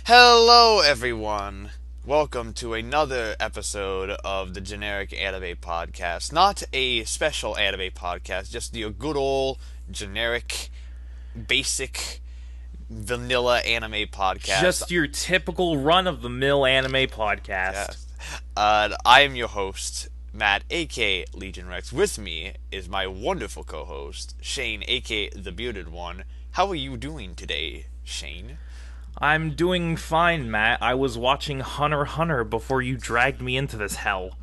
Hello, everyone. Welcome to another episode of the Generic Anime Podcast. Not a special anime podcast, just your good old generic, basic, vanilla anime podcast. Just your typical run-of-the-mill anime podcast. Yes. I am your host, Matt, aka Legion Rex. With me is my wonderful co-host, Shane, aka the Bearded One. How are you doing today, Shane? I'm doing fine, Matt. I was watching Hunter x Hunter before you dragged me into this hell.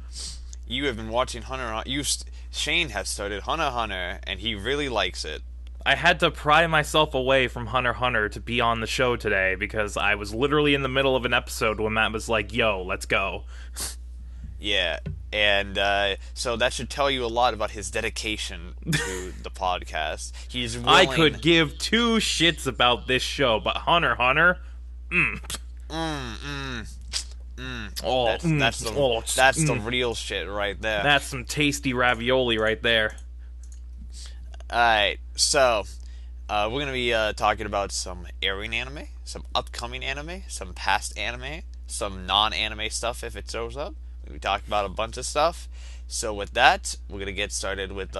You have been watching Hunter x Hunter. Shane has started Hunter x Hunter, and he really likes it. I had to pry myself away from Hunter x Hunter to be on the show today because I was literally in the middle of an episode when Matt was like, yo, let's go. Yeah, and so that should tell you a lot about his dedication to the podcast. He's willing... I could give two shits about this show, but Hunter x Hunter? Oh, that's the real shit right there. That's some tasty ravioli right there. Alright, so we're going to be talking about some airing anime, some upcoming anime, some past anime, some non-anime stuff if it shows up. We talked about a bunch of stuff. So with that, we're going to get started with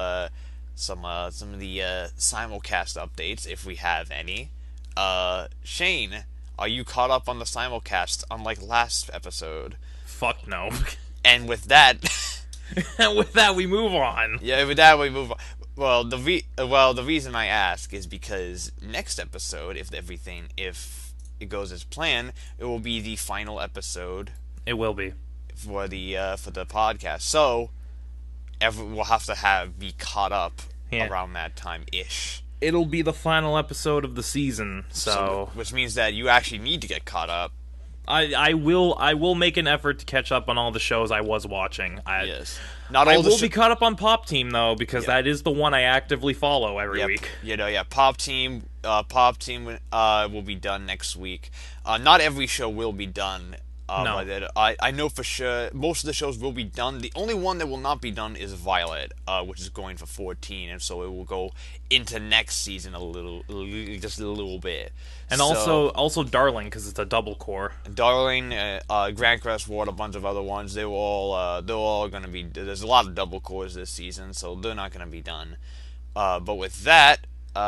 some of the simulcast updates, if we have any. Shane, are you caught up on the simulcast unlike last episode? Fuck no. And with that... with that, we move on. Yeah, with that, we move on. Well, the reason I ask is because next episode, if it goes as planned, it will be the final episode. It will be for the podcast. So we'll have to be caught up around that time ish. It'll be the final episode of the season, so which means that you actually need to get caught up. I will make an effort to catch up on all the shows I was watching. Yes. I will be caught up on Pop Team though, because that is the one I actively follow every week. Pop Team will be done next week. Not every show will be done. No. I know for sure most of the shows will be done. The only one that will not be done is Violet, which is going for 14, and so it will go into next season just a little bit. And also Darling, because it's a double core. Darling, Grand Crest Ward, a bunch of other ones. They're all going to be. There's a lot of double cores this season, so they're not going to be done. But with that.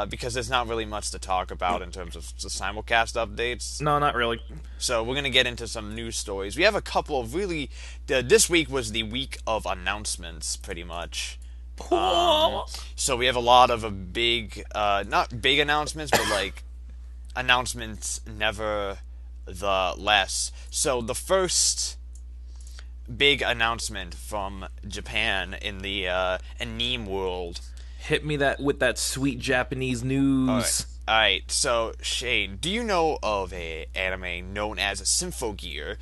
Because there's not really much to talk about in terms of the simulcast updates. No, not really. So we're going to get into some news stories. We have a couple of really... this week was the week of announcements, pretty much. So we have a lot of big... not big announcements, but like... announcements nevertheless. So the first... big announcement from Japan in the anime world... Hit me with that sweet Japanese news. Alright, so Shane, do you know of a anime known as Symphogear?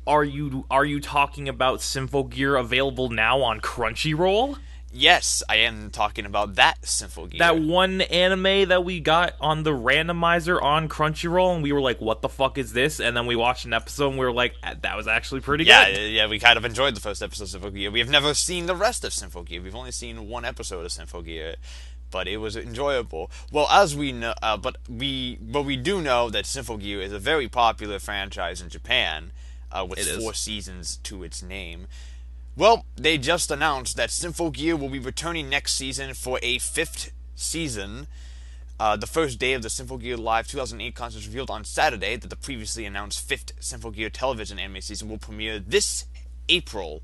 Are you talking about Symphogear available now on Crunchyroll? Yes, I am talking about that Symphogear. That one anime that we got on the randomizer on Crunchyroll, and we were like, what the fuck is this? And then we watched an episode, and we were like, that was actually pretty good. Yeah, we kind of enjoyed the first episode of Symphogear. We have never seen the rest of Symphogear. We've only seen one episode of Symphogear, but it was enjoyable. Well, as we know, but we do know that Symphogear is a very popular franchise in Japan, with 4 seasons to its name. Well, they just announced that Symphogear will be returning next season for a 5th season. The first day of the Symphogear Live 2008 concert revealed on Saturday that the previously announced 5th Symphogear television anime season will premiere this April.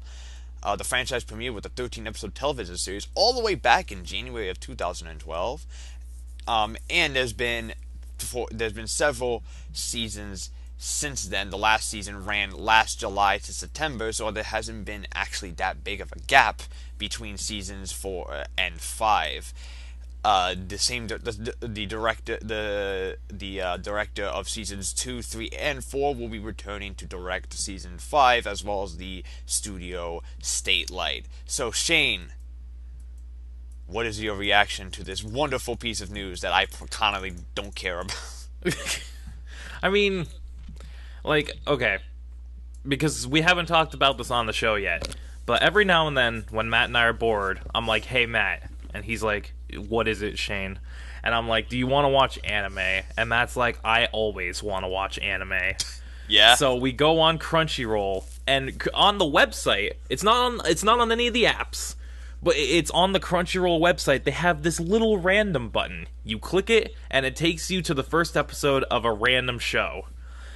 The franchise premiered with a 13-episode television series all the way back in January of 2012. And there's been several seasons since then. The last season ran last July to September, so there hasn't been actually that big of a gap between seasons 4 and 5. The director of seasons 2, 3, and 4 will be returning to direct season 5, as well as the studio Statelight. So Shane, what is your reaction to this wonderful piece of news that I kind of don't care about? I mean, like, okay, because we haven't talked about this on the show yet, but every now and then when Matt and I are bored, I'm like, hey Matt, and he's like, what is it, Shane? and I'm like, do you want to watch anime? And Matt's like, I always want to watch anime. Yeah. So we go on Crunchyroll, and on the website, it's not on any of the apps, but it's on the Crunchyroll website. They have this little random button. You click it, and it takes you to the first episode of a random show.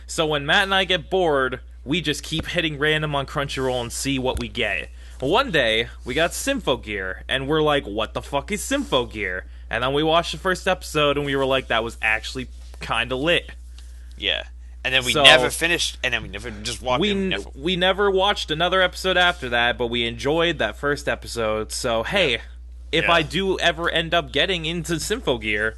So when Matt and I get bored, we just keep hitting random on Crunchyroll and see what we get. One day, we got Symphogear, and we're like, what the fuck is Symphogear? And then we watched the first episode, and we were like, that was actually kind of lit. Yeah. And then we never finished, and then we never just watched it. We never watched another episode after that, but we enjoyed that first episode. So, hey, if I do ever end up getting into Symphogear,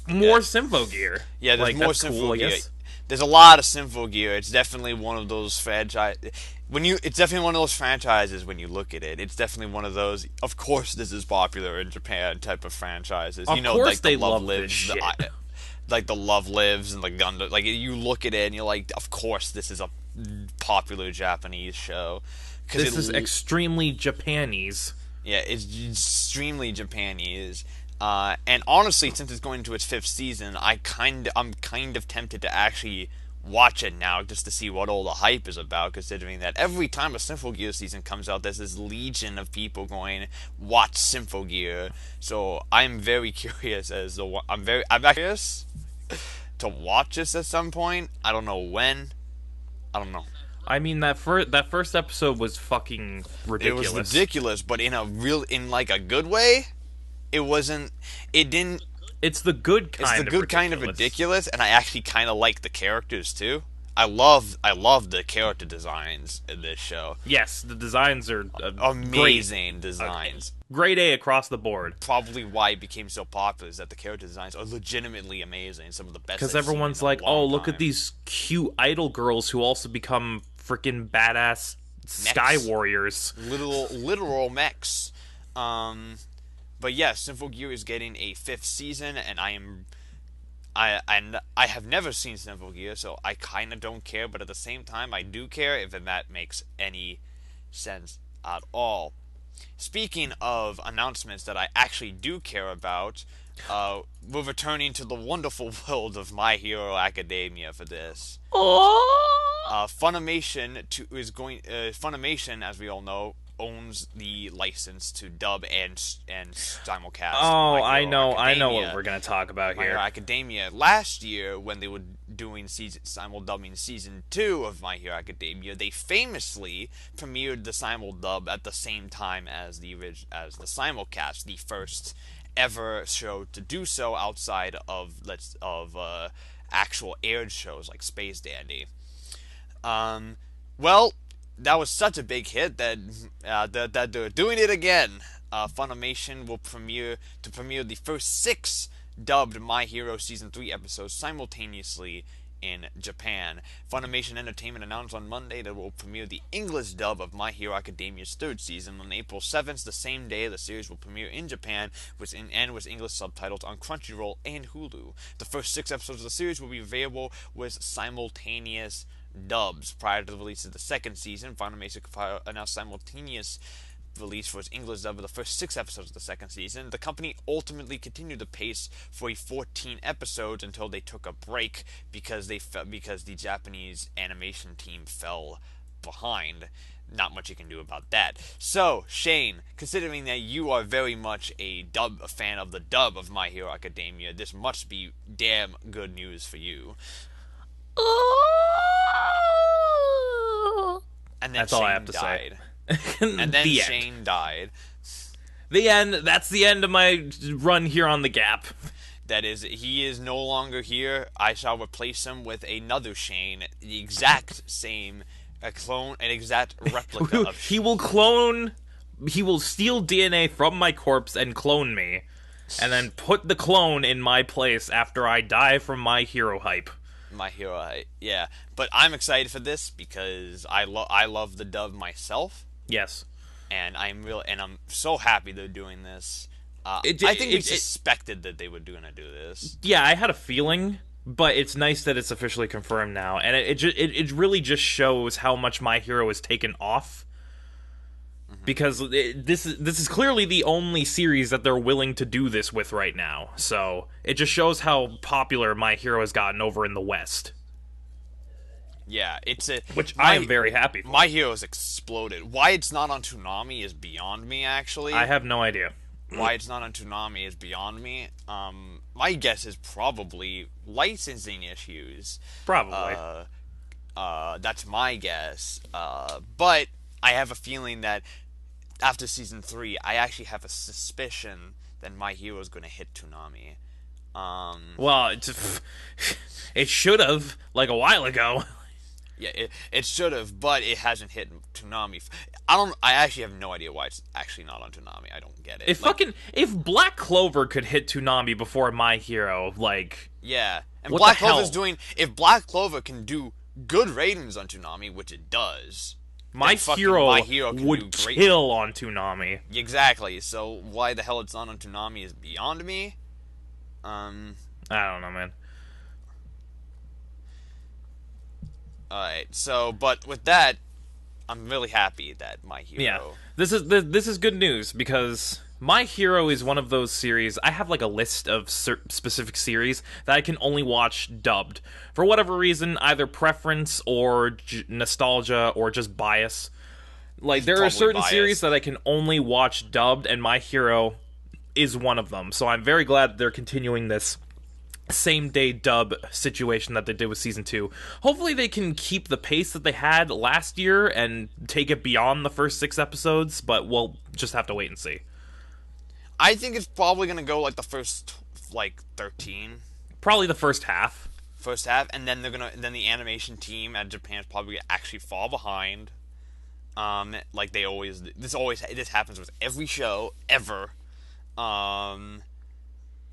more Symphogear. Yeah, there's like, more that's Symphogear. Cool, I guess. There's a lot of Symphogear. It's definitely one of those franchises. It's definitely one of those franchises when you look at it. It's definitely one of those. Of course, this is popular in Japan type of franchises. Of course, like they the Love love Lives, this shit. like the Love Lives and the Gundam. Like you look at it and you're like, of course, this is a popular Japanese show. This is extremely Japanese. Yeah, it's extremely Japanese. And honestly, since it's going into its 5th season, I'm kind of tempted to actually watch it now just to see what all the hype is about, considering that every time a Symphogear season comes out, there's this legion of people going, watch Symphogear. So I'm very curious I'm curious to watch this at some point. I don't know when. I don't know. I mean, that first episode was fucking ridiculous. It was ridiculous, but in a good way. It didn't. It's the good kind of ridiculous, and I actually kind of like the characters too. I love the character designs in this show. Yes, the designs are amazing designs. Grade A across the board. Probably why it became so popular is that the character designs are legitimately amazing. Some of the best. Because everyone's like, "Oh, look at these cute idol girls who also become freaking badass sky warriors." Literal mechs. But yes, Symphogear is getting a 5th season, and I have never seen Symphogear, so I kind of don't care. But at the same time, I do care if that makes any sense at all. Speaking of announcements that I actually do care about, we're returning to the wonderful world of My Hero Academia for this. Funimation, as we all know, owns the license to dub and simulcast. Oh, I know what we're gonna talk about My here. Hero Academia. Last year, when they were doing simul-dubbing season 2 of My Hero Academia, they famously premiered the simul-dub at the same time as the simulcast, the first ever show to do so outside of actual aired shows like Space Dandy. Well, that was such a big hit that they're doing it again. Funimation will premiere the first 6 dubbed My Hero Season 3 episodes simultaneously in Japan. Funimation Entertainment announced on Monday that it will premiere the English dub of My Hero Academia's 3rd season on April 7th, the same day the series will premiere in Japan with English subtitles on Crunchyroll and Hulu. The first 6 episodes of the series will be available with simultaneous dubs. Prior to the release of the 2nd season, Funimation announced simultaneous release for its English dub of the first 6 episodes of the 2nd season. The company ultimately continued the pace for 14 episodes until they took a break because the Japanese animation team fell behind. Not much you can do about that. So, Shane, considering that you are very much a fan of the dub of My Hero Academia, this must be damn good news for you. And then That's Shane all I have to died. say. And then The Shane end. died. The end. That's the end of my run here on the G.A.P. That is, he is no longer here. I shall replace him with another Shane, the exact same, an exact replica of Shane. He will steal DNA from my corpse and clone me, and then put the clone in my place after I die from my hero hype. My Hero, yeah. But I'm excited for this because I love the dub myself. Yes. And I'm so happy they're doing this. I think we suspected that they were going to do this. Yeah, I had a feeling, but it's nice that it's officially confirmed now, and it really just shows how much My Hero is taken off. because this is clearly the only series that they're willing to do this with right now. So it just shows how popular My Hero has gotten over in the West. Yeah, which I am very happy for. My Hero's exploded. Why it's not on Toonami is beyond me, actually. I have no idea. Why it's not on Toonami is beyond me. My guess is probably licensing issues. Probably. That's my guess. But I have a feeling that after season 3, I actually have a suspicion that My Hero is going to hit Toonami. Well, it should have, like, a while ago. Yeah, it should have, but it hasn't hit Toonami. I actually have no idea why it's actually not on Toonami. I don't get it. If Black Clover could hit Toonami before My Hero, like, yeah, and what Black the hell? Clover's doing. If Black Clover can do good ratings on Toonami, which it does, My Hero can would do great. kill on Toonami. Exactly. So why the hell it's not on Toonami is beyond me. I don't know, man. Alright, so, but with that, I'm really happy that My Hero... Yeah, this is good news, because My Hero is one of those series. I have, like, a list of specific series that I can only watch dubbed. For whatever reason, either preference or nostalgia or just bias. Like, there are certain series that I can only watch dubbed, and My Hero is one of them. So I'm very glad they're continuing this same day dub situation that they did with season 2. Hopefully they can keep the pace that they had last year and take it beyond the first 6 episodes, but we'll just have to wait and see. I think it's probably going to go like the first, like, 13. Probably the first half. And then then the animation team at Japan's probably gonna actually fall behind. Like they always, this happens with every show ever.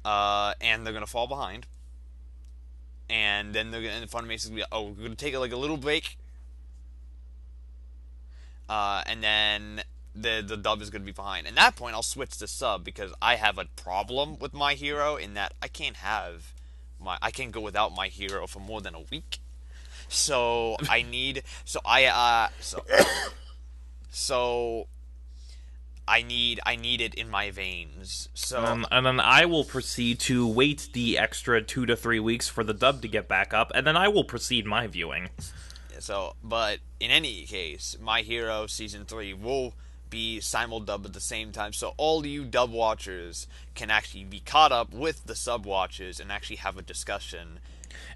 And they're gonna fall behind, and then Funimation's gonna be, oh, we're gonna take like a little break, and then the dub is gonna be behind. At that point, I'll switch to sub because I have a problem with My Hero in that I can't go without My Hero for more than a week. So I need it in my veins. So and then I will proceed to wait the extra 2 to 3 weeks for the dub to get back up, and then I will proceed my viewing. So, but in any case, My Hero Season 3 will be simul-dubbed at the same time, so all you dub watchers can actually be caught up with the sub watchers and actually have a discussion.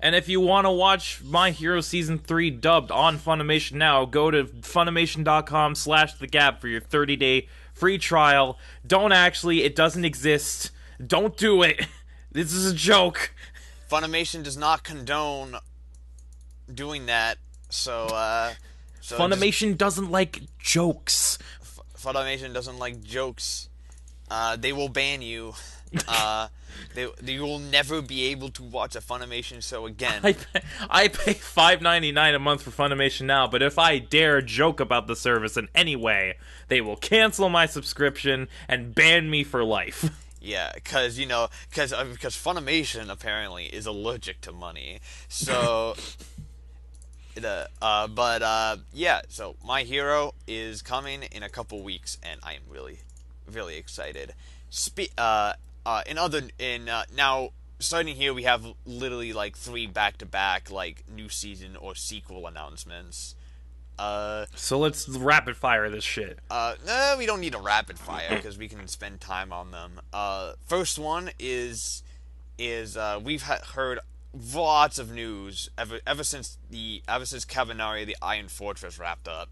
And if you want to watch My Hero Season 3 dubbed on Funimation now, go to Funimation.com/The.G.A.P for your 30-day free trial. It doesn't exist. Don't do it. This is a joke. Funimation does not condone doing that, so Funimation doesn't like jokes. Funimation doesn't like jokes. They will ban you. They will never be able to watch a Funimation show again. I pay $5.99 a month for Funimation now, but if I dare joke about the service in any way, they will cancel my subscription and ban me for life. Yeah, because Funimation apparently is allergic to money. So, yeah. So My Hero is coming in a couple weeks, and I am really, really excited. Now starting here, we have literally like 3 back-to-back like new season or sequel announcements. So let's rapid fire this shit. No, we don't need a rapid fire because we can spend time on them. First one is we've heard lots of news ever since Cabanari the Iron Fortress wrapped up.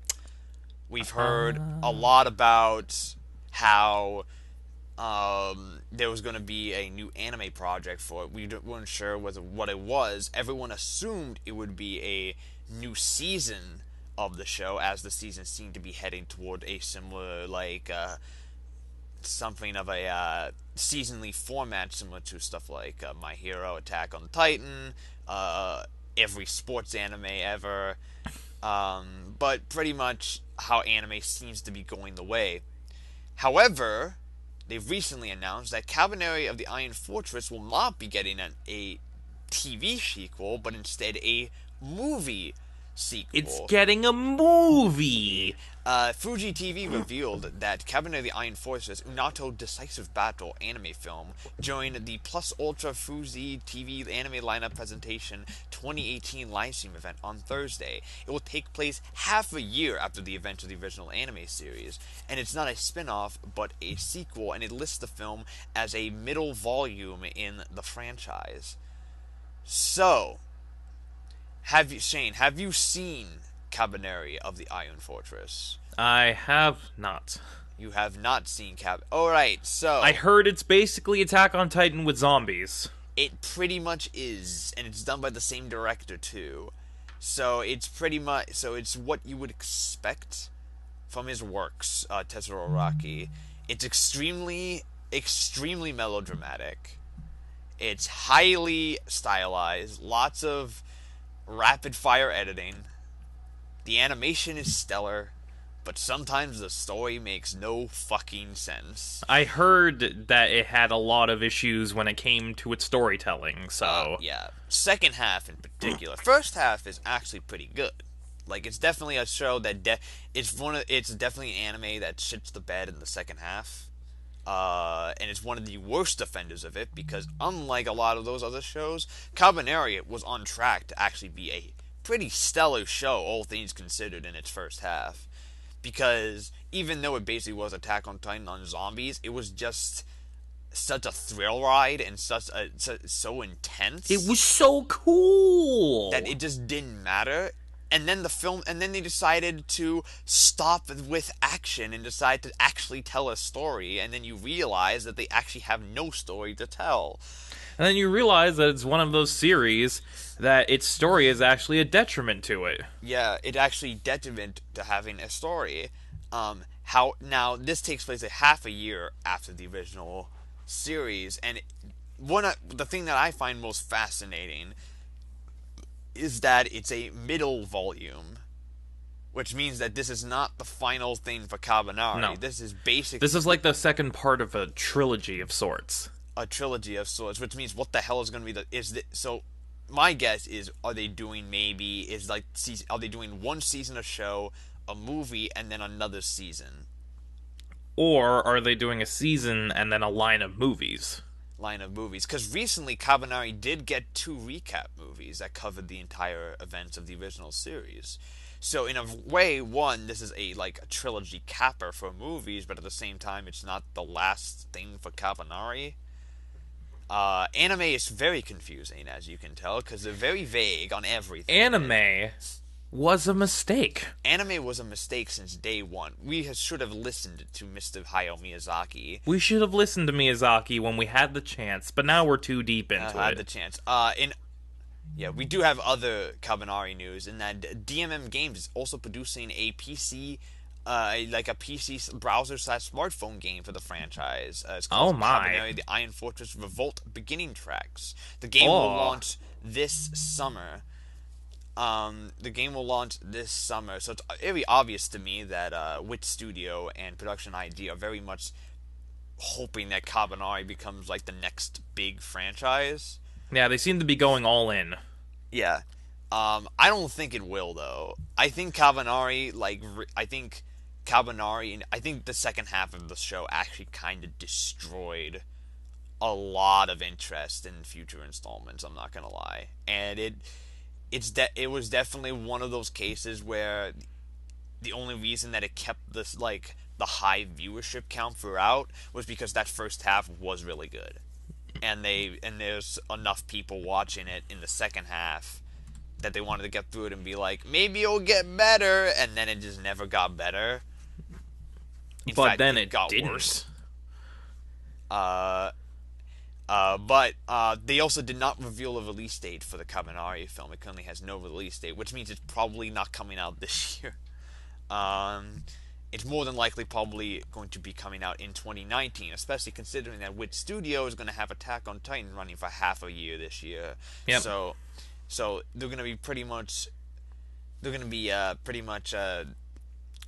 We've heard a lot about how there was going to be a new anime project for it. We weren't sure what it was. Everyone assumed it would be a new season of the show, as the season seemed to be heading toward a similar, like, something of a seasonally format similar to stuff like My Hero, Attack on Titan, every sports anime ever, but pretty much how anime seems to be going the way. However, they've recently announced that Cabaneri of the Iron Fortress will not be getting a TV sequel, but instead a movie sequel. It's getting a movie. Fuji TV revealed that Cabinet of the Iron Fortress Unato Decisive Battle anime film joined the Plus Ultra Fuji TV anime lineup presentation 2018 livestream event on Thursday. It will take place half a year after the event of the original anime series, and it's not a spin-off but a sequel, and it lists the film as a middle volume in the franchise. So, have you seen Cabaneri of the Iron Fortress? I have not. You have not seen Alright, so I heard it's basically Attack on Titan with zombies. it pretty much is, and it's done by the same director too. So it's what you would expect from his works, Tetsuro Araki. It's extremely melodramatic. It's highly stylized, lots of rapid fire editing. The animation is stellar, but sometimes the story makes no fucking sense. I heard that it had a lot of issues when it came to its storytelling, so... Yeah. Second half in particular. First half is actually pretty good. Like, it's definitely a show that... it's definitely an anime that shits the bed in the second half. And it's one of the worst offenders of it, because unlike a lot of those other shows, Cabaneri was on track to actually be a pretty stellar show, all things considered, in its first half. Because even though it basically was Attack on Titan on zombies, it was just such a thrill ride and so intense. It was so cool that it just didn't matter. And then they decided to stop with action and decide to actually tell a story. And then you realize that they actually have no story to tell. And then you realize that it's one of those series that its story is actually a detriment to it. Yeah, it actually detriment to having a story. Now this takes place a half a year after the original series, and the thing that I find most fascinating is that it's a middle volume, which means that this is not the final thing for Cabaneri. No. This is like the second part of a trilogy of sorts. A trilogy of sorts, which means what the hell is going to be so my guess is, are they doing one season of show, a movie, and then another season? Or are they doing a season and then a line of movies? Because recently Cabaneri did get 2 recap movies that covered the entire events of the original series. So in a way, this is a trilogy capper for movies, but at the same time it's not the last thing for Cabaneri. Anime is very confusing, as you can tell, because they're very vague on everything. Anime was a mistake. Anime was a mistake since day one. We should have listened to Mr. Hayao Miyazaki. We should have listened to Miyazaki when we had the chance, but now we're too deep into it. Had the chance. We do have other Cabaneri news, in that DMM Games is also producing a PC... a PC browser/smartphone game for the franchise. It's called Cabaneri, the Iron Fortress Revolt Beginning Tracks. The game will launch this summer. So it's very obvious to me that Wit Studio and Production ID are very much hoping that Cabaneri becomes the next big franchise. Yeah, they seem to be going all in. Yeah. I don't think it will, though. I think Cabaneri, and I think the second half of the show actually kind of destroyed a lot of interest in future installments, I'm not gonna lie. And it was definitely one of those cases where the only reason that it kept this the high viewership count throughout was because that first half was really good. And there's enough people watching it in the second half that they wanted to get through it and be like, maybe it'll get better, and then it just never got better. In fact, then it got didn't. worse. But they also did not reveal a release date for the Cabaneri film. It currently has no release date, which means it's probably not coming out this year. It's more than likely probably going to be coming out in 2019, especially considering that Wit Studio is going to have Attack on Titan running for half a year this year. Yep. So they're going to be pretty much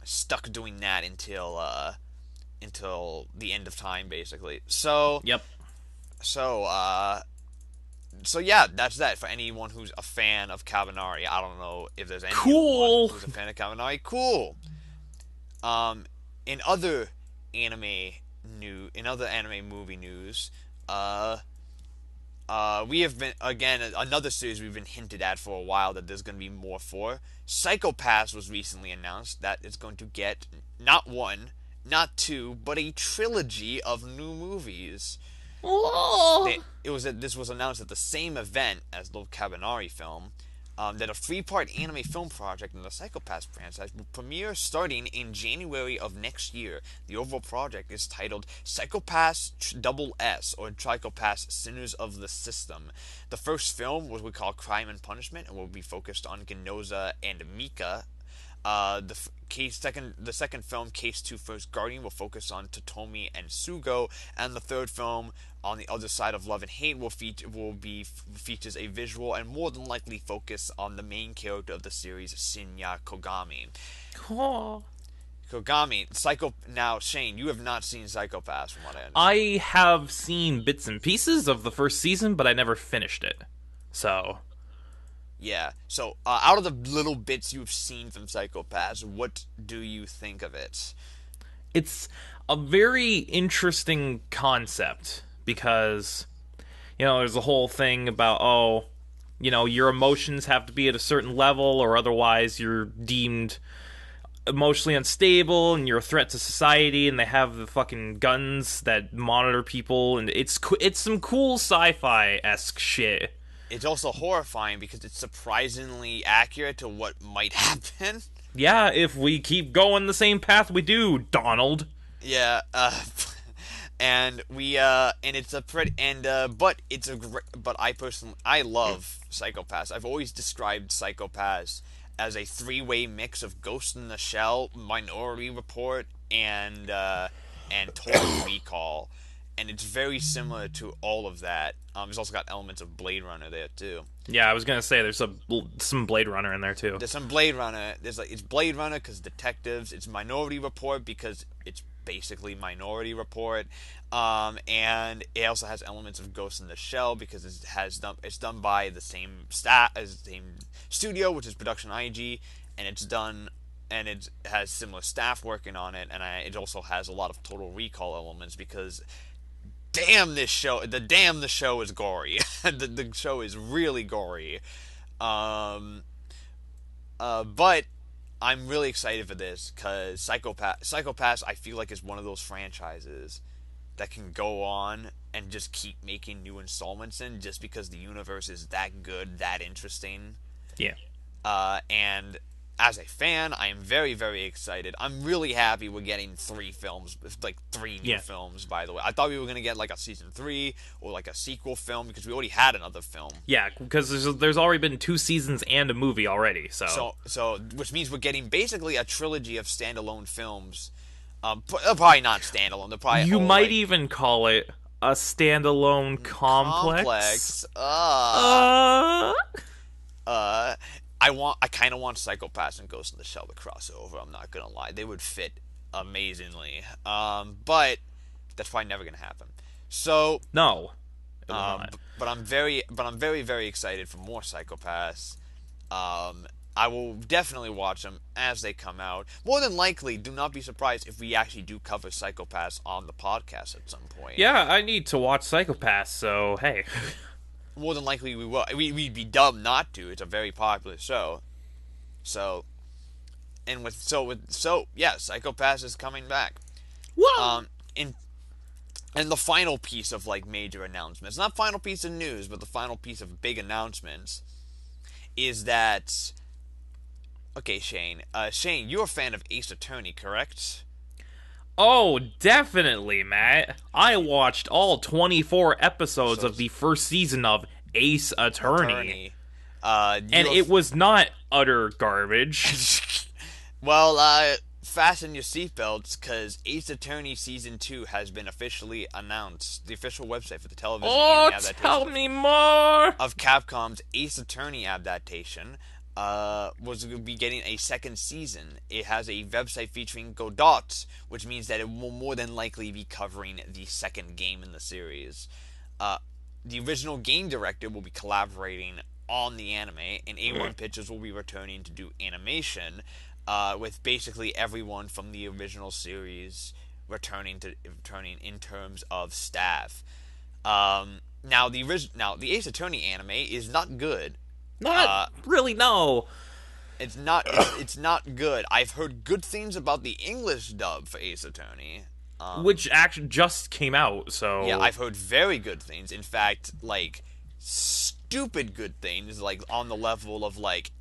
stuck doing that until the end of time, basically. So Yep. So So yeah, that's that for anyone who's a fan of Cabanari. I don't know if there's anyone Cool. who's a fan of Cabanari. Cool. Um, in other in other anime movie news, we have been again another series we've been hinted at for a while that there's going to be more for. Psycho Pass was recently announced that it's going to get not one, not two, but a trilogy of new movies. Oh. This was announced at the same event as the Cabanari film. That a three-part anime film project in the Psycho Pass franchise will premiere starting in January of next year. The overall project is titled Psycho Pass Double S, or Psycho Pass Sinners of the System. The first film was called Crime and Punishment and will be focused on Genoza and Mika. The second film, Case 2 First Guardian, will focus on Totomi and Sugo, and the third film, On the Other Side of Love and Hate, features a visual and more than likely focus on the main character of the series, Shinya Kogami. Oh. Now, Shane, you have not seen Psycho Pass, from what I understand. I have seen bits and pieces of the first season, but I never finished it. So. Yeah. So, out of the little bits you've seen from Psycho Pass, what do you think of it? It's a very interesting concept because, there's a whole thing about, your emotions have to be at a certain level or otherwise you're deemed emotionally unstable and you're a threat to society, and they have the fucking guns that monitor people, and it's some cool sci-fi-esque shit. It's also horrifying because it's surprisingly accurate to what might happen. Yeah, if we keep going the same path we do, Donald. Yeah, and it's a pretty, but it's a great, but I love Psycho Pass. I've always described Psycho Pass as a three-way mix of Ghost in the Shell, Minority Report, and Total Recall. And it's very similar to all of that. It's also got elements of Blade Runner there too. Yeah, I was gonna say there's some Blade Runner in there too. There's some Blade Runner. It's Blade Runner because detectives. It's Minority Report because it's basically Minority Report. And it also has elements of Ghost in the Shell because it's done by the same studio, which is Production IG, and it has similar staff working on it, and it also has a lot of Total Recall elements because. Damn, the show is gory. the show is really gory. But I'm really excited for this because Psycho Pass I feel like is one of those franchises that can go on and just keep making new installments in just because the universe is that good, that interesting. Yeah. And as a fan, I am very, very excited. I'm really happy we're getting 3 films, like 3 new films, by the way. I thought we were going to get like a season 3 or like a sequel film because we already had another film. Yeah, because there's already been 2 seasons and a movie already, So which means we're getting basically a trilogy of standalone films. Probably not standalone. They're probably you might even call it a standalone complex. I kind of want Psycho Pass and Ghost in the Shell to cross over. I'm not gonna lie, they would fit amazingly. But that's probably never gonna happen. So no, but I'm very, very excited for more Psycho Pass. I will definitely watch them as they come out. More than likely, do not be surprised if we actually do cover Psycho Pass on the podcast at some point. Yeah, I need to watch Psycho Pass, so hey. More than likely we will. We'd be dumb not to. It's a very popular show. Psycho Pass is coming back. Whoa! And the final piece of like major announcements, not final piece of news, but the final piece of big announcements, is that. Okay, Shane. Shane, you're a fan of Ace Attorney, correct? Oh, definitely, Matt. I watched all 24 episodes of the first season of Ace Attorney. And it was not utter garbage. Well, fasten your seatbelts, because Ace Attorney Season 2 has been officially announced. The official website for the television anime adaptation. Tell me more! Of Capcom's Ace Attorney adaptation. Was going to be getting a second season. It has a website featuring Godot, which means that it will more than likely be covering the second game in the series. the original game director will be collaborating on the anime, and A1 Pictures will be returning to do animation, with basically everyone from the original series returning in terms of staff. Now the Ace Attorney anime is not good. Not really, no. It's not. It's not good. I've heard good things about the English dub for Ace Attorney, Which actually just came out, so... yeah, I've heard very good things. In fact, like stupid good things, like on the level of like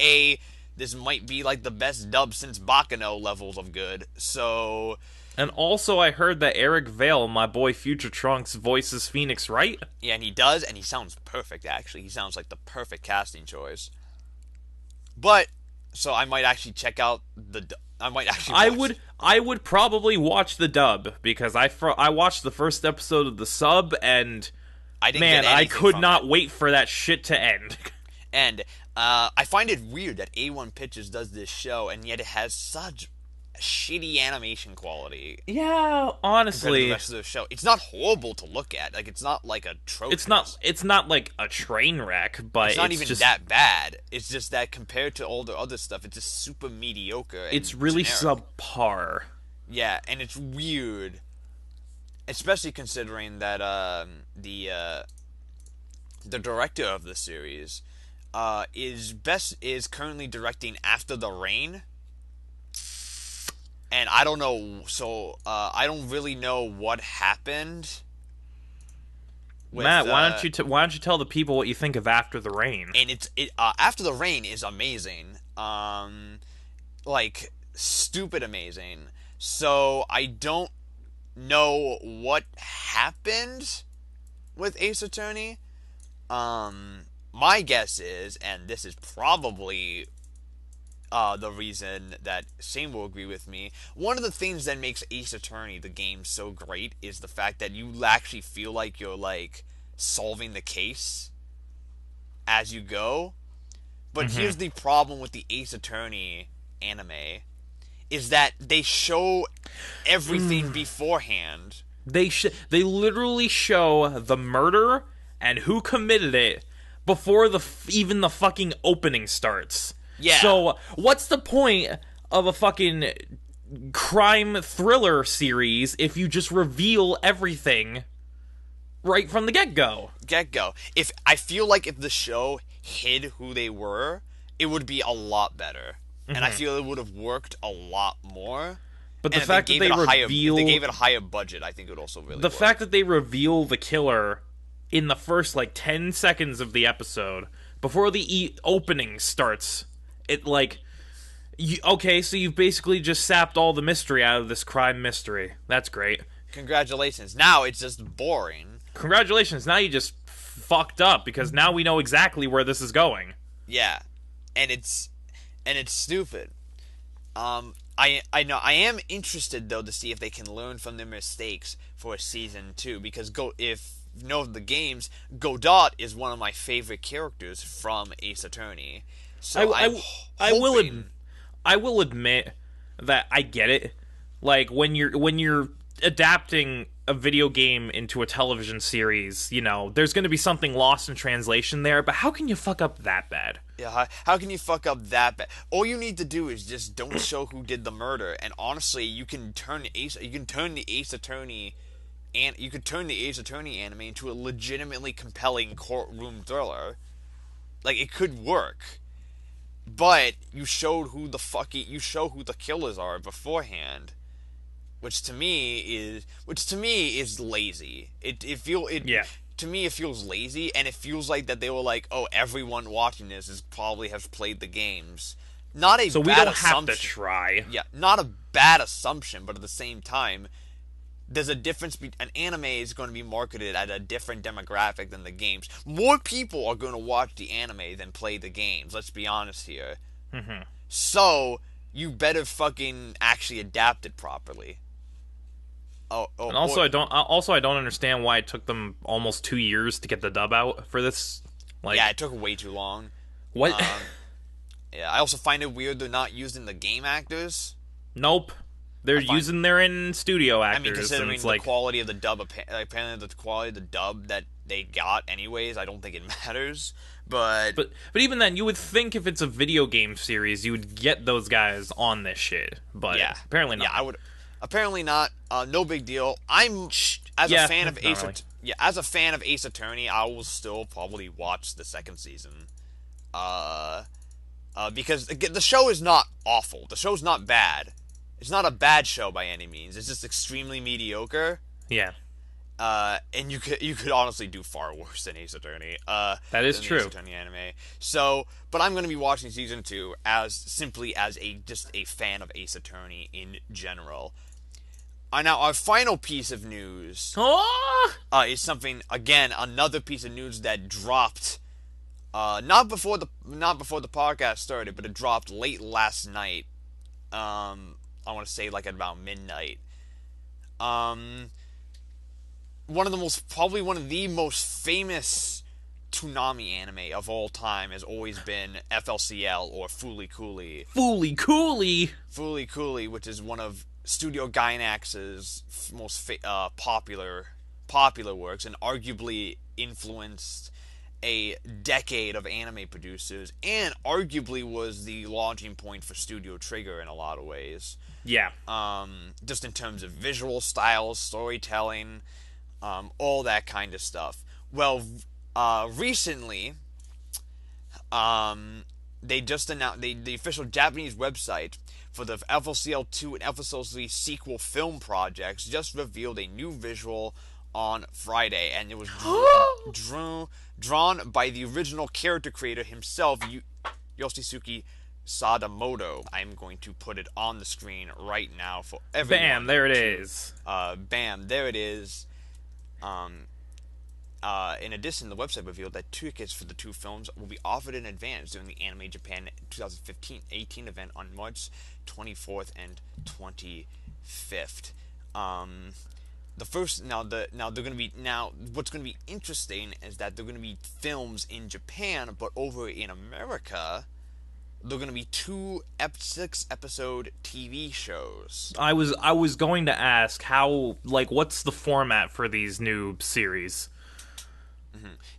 this might be like the best dub since Bakano levels of good. So. And also, I heard that Eric Vale, my boy Future Trunks, voices Phoenix, right? Yeah, and he does, and he sounds perfect, actually. He sounds like the perfect casting choice. But, so I might actually check out I would probably watch the dub, because I watched the first episode of the sub, and I could not wait for that shit to end. And I find it weird that A1 Pictures does this show, and yet it has such shitty animation quality. Yeah, honestly, the rest of the show. It's not horrible to look at. Like, it's not like atrocious. It's not like a train wreck, but it's not even just that bad. It's just that compared to all the other stuff, it's just super mediocre. It's really generic. subpar. Yeah, and it's weird, especially considering that the director of the series is currently directing After the Rain. And I don't know, so I don't really know what happened. Matt, why don't you tell the people what you think of After the Rain? And After the Rain is amazing, like stupid amazing. So I don't know what happened with Ace Attorney. My guess is, and this is probably the reason that Shane will agree with me, one of the things that makes Ace Attorney the game so great is the fact that you actually feel like you're like solving the case as you go. But here's the problem with the Ace Attorney anime is that they show everything beforehand. They literally show the murder and who committed it before even the fucking opening starts. Yeah. So, what's the point of a fucking crime thriller series if you just reveal everything right from the get-go? If I feel like if the show hid who they were, it would be a lot better. And I feel it would have worked a lot more. But the fact that they reveal... If they gave it a higher budget, I think it would also really work. The fact that they reveal the killer in the first, 10 seconds of the episode, before the opening starts... okay, so you've basically just sapped all the mystery out of this crime mystery. That's great. Congratulations. Now it's just boring. Congratulations. Now you just fucked up, because now we know exactly where this is going. Yeah. And it's stupid. I know I am interested though to see if they can learn from their mistakes for season 2, because if you know the games, Godot is one of my favorite characters from Ace Attorney. So I will admit that I get it. Like when you're adapting a video game into a television series, there's going to be something lost in translation there. But how can you fuck up that bad? Yeah, how can you fuck up that bad? All you need to do is just don't show who did the murder, and honestly, you can turn the Ace Attorney anime into a legitimately compelling courtroom thriller. Like, it could work. But you showed who the killers are beforehand, which to me is lazy. To me it feels lazy, and it feels like that they were like, oh, everyone watching this probably has played the games. Not a so bad we don't assumption. have to try. Yeah, not a bad assumption, but at the same time, there's a difference. An anime is going to be marketed at a different demographic than the games. More people are going to watch the anime than play the games. Let's be honest here. So you better fucking actually adapt it properly. And also, I don't understand why it took them almost 2 years to get the dub out for this. Yeah, it took way too long. What? Yeah, I also find it weird they're not using the game actors. Nope. They're using their in studio I actors, mean, and considering it's the like, quality of the dub, apparently the quality of the dub that they got, anyways, I don't think it matters. But but even then, you would think if it's a video game series, you would get those guys on this shit. But yeah, apparently not. yeah, I would. Apparently not. No big deal. I'm as a Yeah, fan of not really. As a fan of Ace Attorney, I will still probably watch the second season. Uh, because again, the show is not awful. The show's not bad. It's not a bad show by any means. It's just extremely mediocre. Yeah, And you could honestly do far worse than Ace Attorney. that is than the true. Ace Attorney anime. So, but I'm going to be watching season 2 as simply as just a fan of Ace Attorney in general. Now, our final piece of news Oh! is something, again, another piece of news that dropped not before the podcast started, but it dropped late last night. I want to say like at about midnight. One of the most famous Toonami anime of all time has always been FLCL, or Fooly Cooly. Fooly Cooly! Fooly Cooly, which is one of Studio Gainax's most popular works, and arguably influenced a decade of anime producers, and arguably was the launching point for Studio Trigger in a lot of ways. Yeah. Just in terms of visual styles, storytelling, all that kind of stuff. Well, recently, they just announced the official Japanese website for the FLCL 2 and FLCL 3 sequel film projects just revealed a new visual on Friday, and it was drawn by the original character creator himself, Yoshisuke Sadamoto. I'm going to put it on the screen right now for everyone. Bam, there it is. Bam, there it is. In addition, the website revealed that tickets for the two films will be offered in advance during the Anime Japan 2015-18 event on March 24th and 25th. What's going to be interesting is that they're going to be films in Japan, but over in America, they're going to be 2 6-episode TV shows. I was going to ask how, like, what's the format for these new series?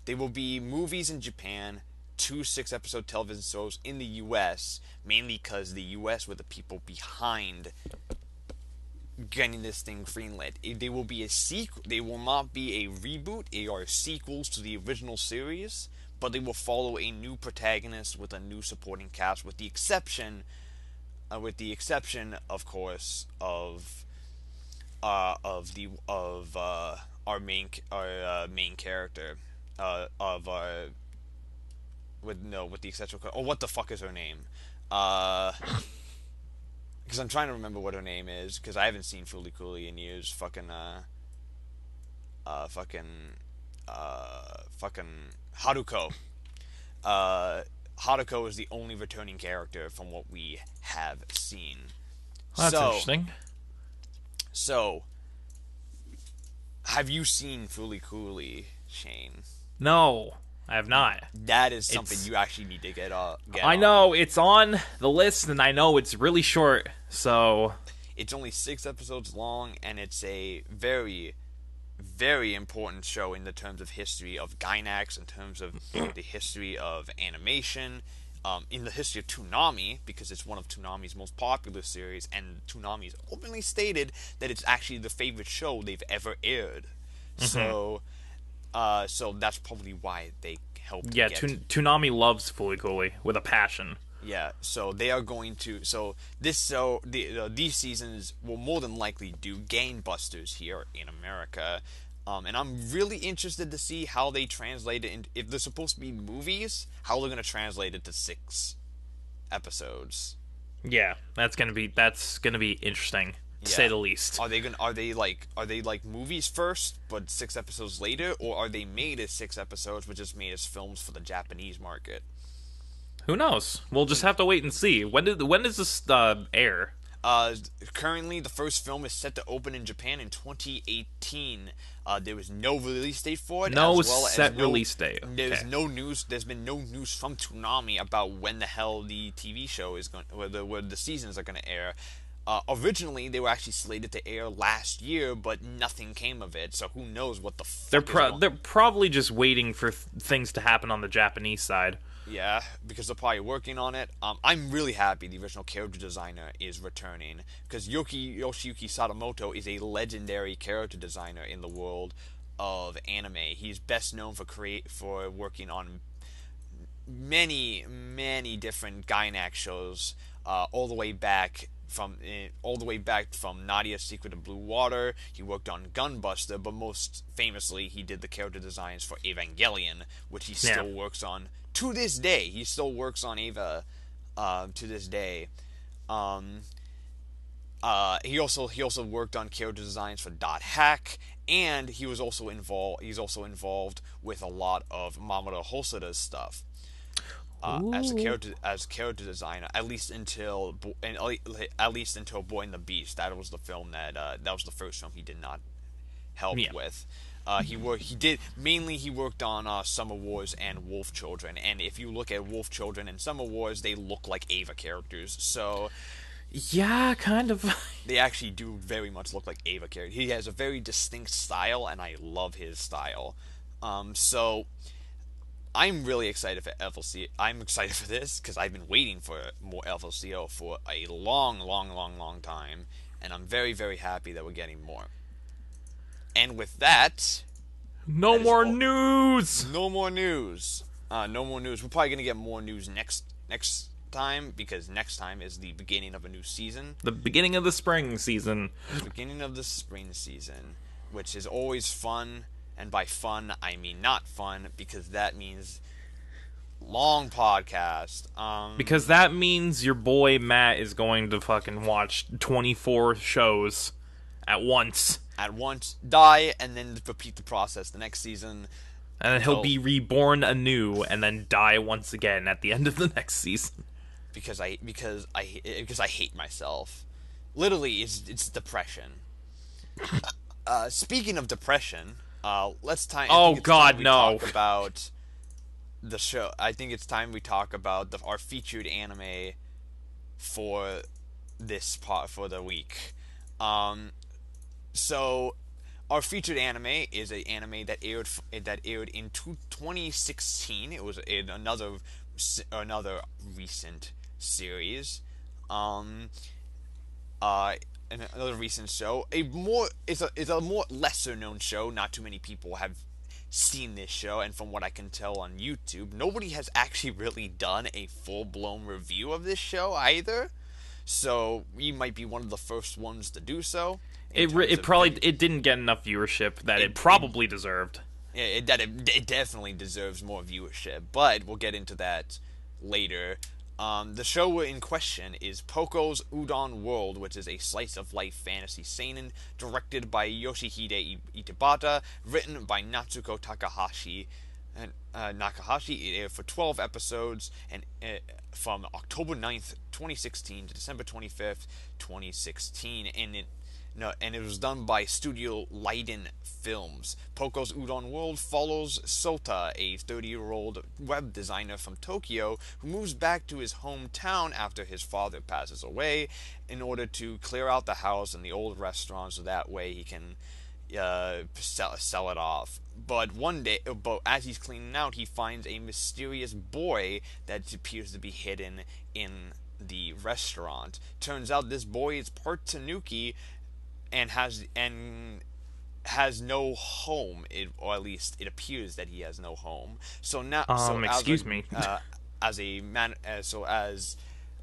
They will be movies in Japan, 2 6-episode television shows in the U.S., mainly because the U.S. were the people behind getting this thing greenlit. They will be a sequel. They will not be a reboot. They are sequels to the original series, but they will follow a new protagonist with a new supporting cast, with the exception, of course, of our main character, with the exception of, what the fuck is her name? Because I'm trying to remember what her name is, because I haven't seen Fooly Cooly in years. Fucking Haruko. Haruko is the only returning character from what we have seen. That's interesting. So, have you seen Fooly Cooly, Shane? No, I have not. That is something you actually need to get I know, it's on the list, and I know it's really short, so... It's only 6 episodes long, and it's a very, very important show in the terms of history of Gainax, in terms of the history of animation, in the history of Toonami, because it's one of Toonami's most popular series, and Toonami's openly stated that it's actually the favorite show they've ever aired. So that's probably why they helped. Yeah, Toonami loves Fooly Cooly with a passion. Yeah, so they are going to. These seasons will more than likely do gangbusters here in America, and I'm really interested to see how they translate it. If they're supposed to be movies, how they're going to translate it to 6 episodes. Yeah, that's gonna be interesting, to say the least. Are they like movies first, but 6 episodes later, or are they made as 6 episodes, but just made as films for the Japanese market? Who knows? We'll just have to wait and see. When does this air? Currently, the first film is set to open in Japan in 2018. There was no release date for it. Release date. There's no news. There's been no news from Toonami about when the hell the TV show is going, where the seasons are going to air. Originally, they were actually slated to air last year, but nothing came of it. So who knows what the They're fuck is going? they're probably just waiting for things to happen on the Japanese side. Yeah, because they're probably working on it. I'm really happy the original character designer is returning, because Yoshiyuki Sadamoto is a legendary character designer in the world of anime. He's best known for working on many different Gainax shows, all the way back from Nadia's Secret of Blue Water. He worked on Gunbuster, but most famously, he did the character designs for Evangelion, which he still works on to this day. He still works on Eva to this day. He also worked on character designs for Dot Hack, and he's also involved with a lot of Mamoru Hosoda's stuff. As character designer, at least until Boy and the Beast. That was the film that was the first film he did not help with. He worked on Summer Wars and Wolf Children, and if you look at Wolf Children and Summer Wars, they look like Eva characters. So yeah, kind of. They actually do very much look like Eva characters. He has a very distinct style, and I love his style. So I'm really excited for FLCL. I'm excited for this because I've been waiting for more FLCL for a long time, and I'm very happy that we're getting more. And with that, no more news. No more news. No more news. We're probably gonna get more news next time, because next time is the beginning of a new season. The beginning of the spring season. The beginning of the spring season, which is always fun. And by fun, I mean not fun, because that means long podcast. Because that means your boy Matt is going to fucking watch 24 shows at once. Die, and then repeat the process the next season. And then he'll be reborn anew, and then die once again at the end of the next season. Because I hate myself. Literally, it's depression. Speaking of depression. Let's time. Oh God, no! Talk about the show. I think it's time we talk about our featured anime for this part for the week. So our featured anime is an anime that aired in 2016. It was in another recent series. Another recent show. It's a more lesser known show. Not too many people have seen this show, and from what I can tell on YouTube, nobody has actually really done a full-blown review of this show either. So we might be one of the first ones to do so. It didn't get enough viewership that it probably deserved. It definitely deserves more viewership, but we'll get into that later. The show in question is Poco's Udon World, which is a slice-of-life fantasy seinen directed by Yoshihide Itabata, written by Natsuko Takahashi. It aired for 12 episodes and from October 9th, 2016 to December 25th, 2016, and it was done by Studio Leiden Films. Poco's Udon World follows Sota, a 30-year-old web designer from Tokyo who moves back to his hometown after his father passes away in order to clear out the house and the old restaurant so that way he can sell it off. But as he's cleaning out, he finds a mysterious boy that appears to be hidden in the restaurant. Turns out this boy is part Tanuki and has no home, or at least it appears that he has no home. So now, as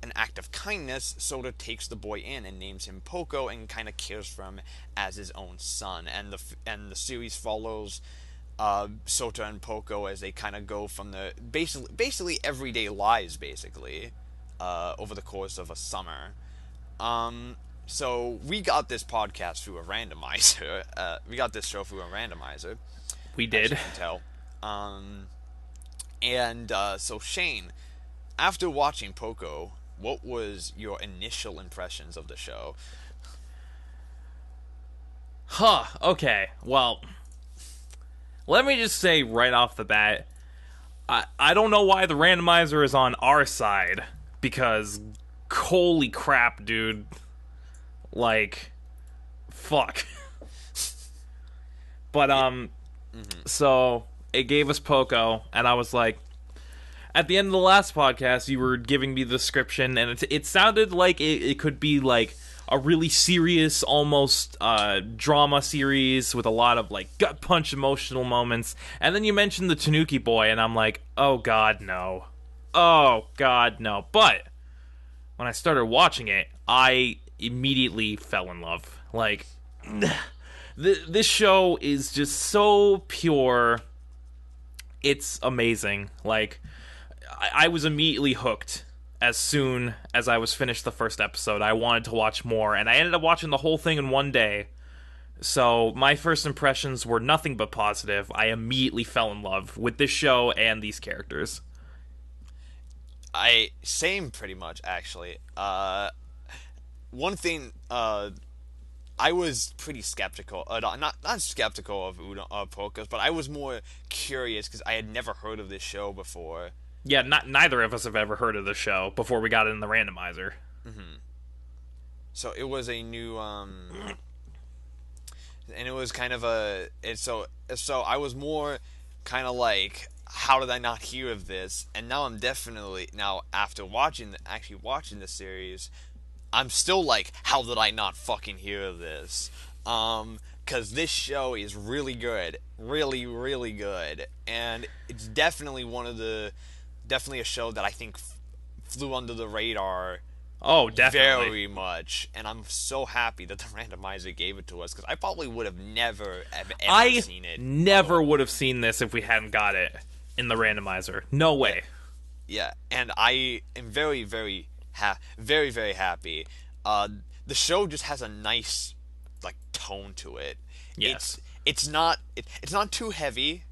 an act of kindness, Sota takes the boy in and names him Poco and kind of cares for him as his own son. And the series follows Sota and Poco as they kind of go from the basically everyday lives over the course of a summer. So we got this podcast through a randomizer. We got this show through a randomizer. We did. As you can tell. So Shane, after watching Poco, what was your initial impressions of the show? Okay. Well, let me just say right off the bat, I don't know why the randomizer is on our side, because holy crap, dude. Like, fuck. But Mm-hmm. so it gave us Poco, and I was like, at the end of the last podcast, you were giving me the description, and it sounded like it could be like a really serious, almost drama series with a lot of like gut punch emotional moments. And then you mentioned the Tanuki boy, and I'm like, oh god, no. Oh god, no. But when I started watching it, I immediately fell in love. Like, this show is just so pure. It's amazing. Like, I was immediately hooked as soon as I was finished the first episode. I wanted to watch more, and I ended up watching the whole thing in one day. So my first impressions were nothing but positive. I immediately fell in love with this show and these characters. Same pretty much actually. One thing I was pretty skeptical. Not skeptical of Udon Pocos, but I was more curious because I had never heard of this show before. Yeah, neither of us have ever heard of the show before we got it in the randomizer. Mm-hmm. So it was a new and it was kind of so I was more kind of like, how did I not hear of this? And now I'm definitely, now after actually watching the series, I'm still like, how did I not fucking hear of this? Because this show is really good, really, really good, and it's definitely definitely a show that I think flew under the radar. Oh, definitely. Very much, and I'm so happy that the randomizer gave it to us, because I probably would have never ever seen it. I never would have seen this if we hadn't got it in the randomizer. No way. Yeah, and I am very, very, very, very happy. The show just has a nice, like, tone to it. Yes. It's not too heavy,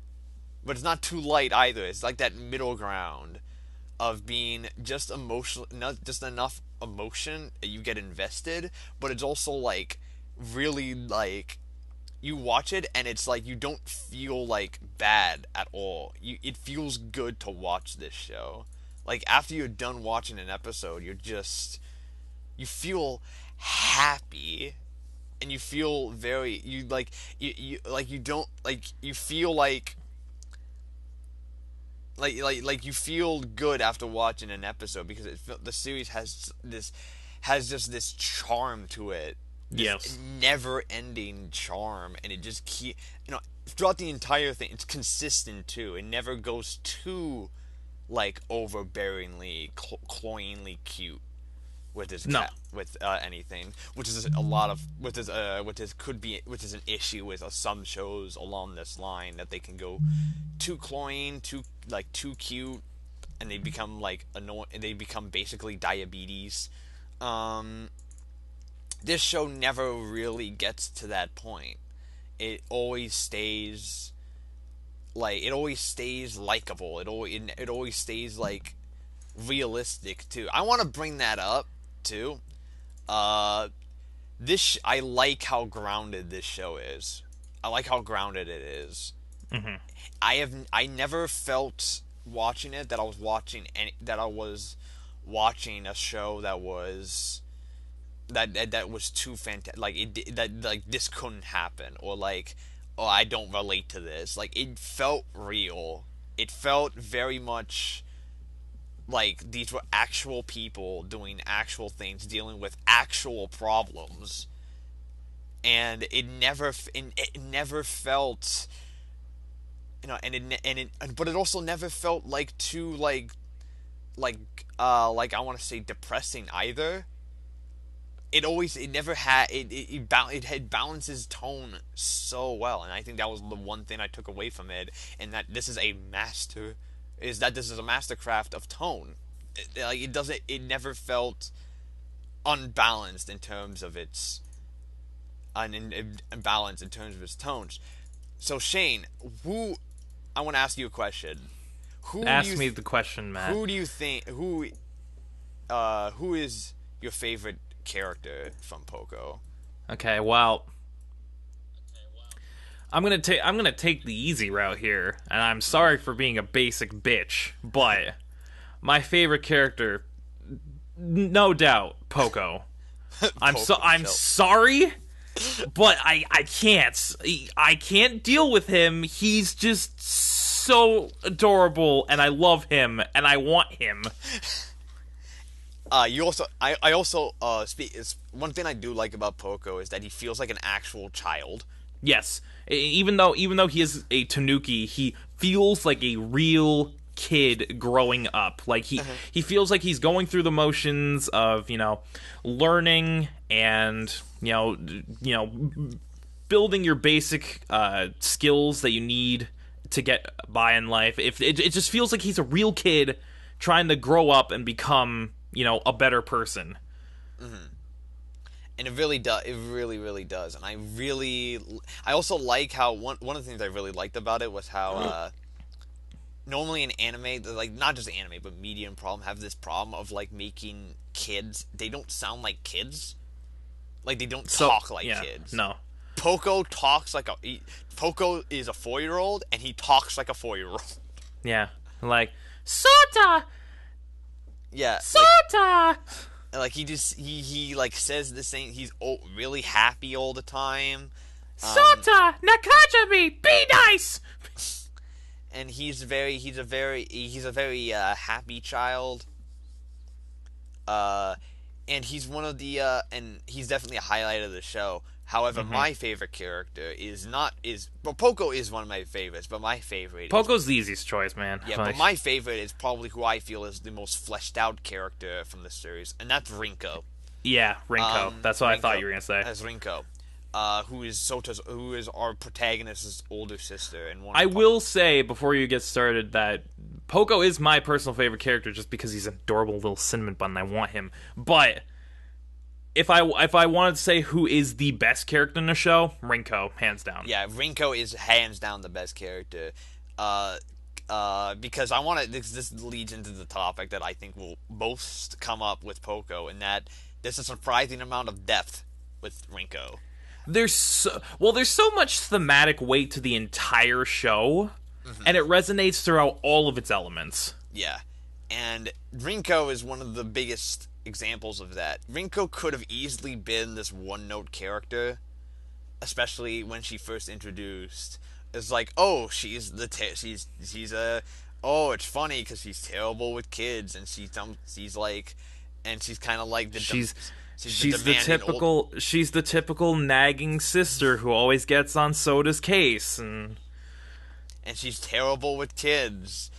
but it's not too light either. It's like that middle ground of being just emotional, not just enough emotion that you get invested, but it's also like really, like, you watch it and it's like you don't feel like bad at all. It feels good to watch this show. Like, after you're done watching an episode, you feel happy, and you feel very, you like you like you don't like you feel like you feel good after watching an episode, because the series has just this charm to it. Yes. Never-ending charm, and it just throughout the entire thing, it's consistent too. It never goes too, like, overbearingly, cloyingly cute with his with anything, which is a lot of which is an issue with some shows along this line, that they can go too cloying, too cute, and they become like annoying. They become basically diabetes. This show never really gets to that point. It always stays likable. It always stays like realistic too. I want to bring that up too. I like how grounded this show is. I like how grounded it is. Mm-hmm. I never felt watching it that I was watching a show that was too fantastic. Like this couldn't happen, or like, oh, I don't relate to this. Like, it felt real. It felt very much like these were actual people doing actual things, dealing with actual problems, and it never felt, but it also never felt like too like I want to say depressing either. It balances tone so well, and I think that was the one thing I took away from it, and that this is a mastercraft of tone. It never felt unbalanced in terms of its unbalanced in terms of its tones. So Shane, I want to ask you a question. Ask me the question, Matt. Who do you think who is your favorite character from Poco? Okay, well, I'm gonna take the easy route here, and I'm sorry for being a basic bitch, but my favorite character, no doubt, Poco. I'm Show. sorry, but I can't deal with him. He's just so adorable, and I love him, and I want him. I also speak. It's one thing I do like about Poco is that he feels like an actual child. Yes, even though he is a tanuki, he feels like a real kid growing up. Like he feels like he's going through the motions of, learning and, building your basic skills that you need to get by in life. If it just feels like he's a real kid trying to grow up and become, a better person. And it really does. It really, really does. And I also like how one of the things I really liked about it was how normally in anime, like not just anime but media and problem have this problem of like making kids. They don't sound like kids. Like they don't talk like kids. No. Poco talks like Poco is a 4-year-old and he talks like a 4-year-old. Yeah, like Sota. Yeah, Sota. Like he like says the same. He's really happy all the time. Sota Nakajami, be nice. And he's a very happy child. And he's one of the and he's definitely a highlight of the show. However, my favorite character Poco is one of my favorites, but my favorite Poco's the easiest choice, man. Yeah, but my favorite is probably who I feel is the most fleshed out character from the series, and that's Rinko. Yeah, Rinko. That's what I thought you were gonna say. As Rinko, who is our protagonist's older sister, and I will say before you get started that Poco is my personal favorite character just because he's an adorable little cinnamon bun and I want him. But if I wanted to say who is the best character in the show, Rinko, hands down. Yeah, Rinko is hands down the best character. Because I want to. This leads into the topic that I think will most come up with Poco, and that there's a surprising amount of depth with Rinko. There's so much thematic weight to the entire show, and it resonates throughout all of its elements. Yeah, and Rinko is one of the biggest examples of that. Rinko could have easily been this one-note character, especially when she first introduced. It's like, oh, she's it's funny because she's terrible with kids, and she's kind of like the she's the typical nagging sister who always gets on Soda's case, and she's terrible with kids,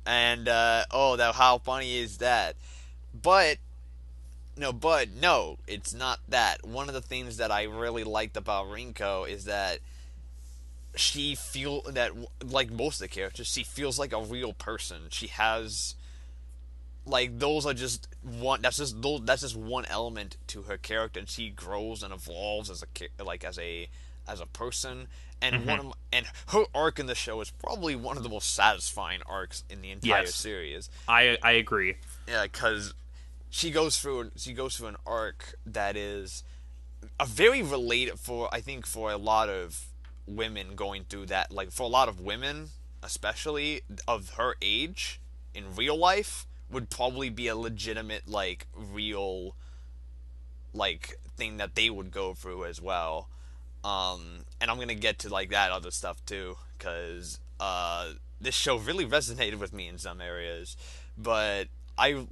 and how funny is that? But no, it's not that. One of the things that I really liked about Rinko is that like most of the characters, she feels like a real person. She has like those are just one. That's just one element to her character, and she grows and evolves as a person. And and her arc in the show is probably one of the most satisfying arcs in the entire series. I agree. Yeah, because she goes through an arc that is a very related for a lot of women going through that. Like for a lot of women, especially of her age in real life, would probably be a legitimate real thing that they would go through as well. And I'm gonna get to that other stuff too, because this show really resonated with me in some areas. But I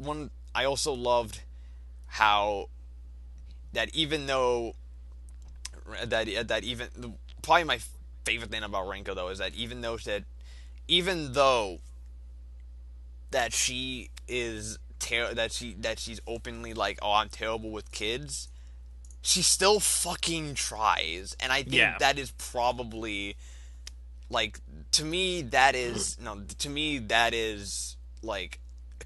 also loved how that even though probably my favorite thing about Rinko though is that even though that she is that she's openly like, oh, I'm terrible with kids, she still fucking tries. And I think that is probably to me that is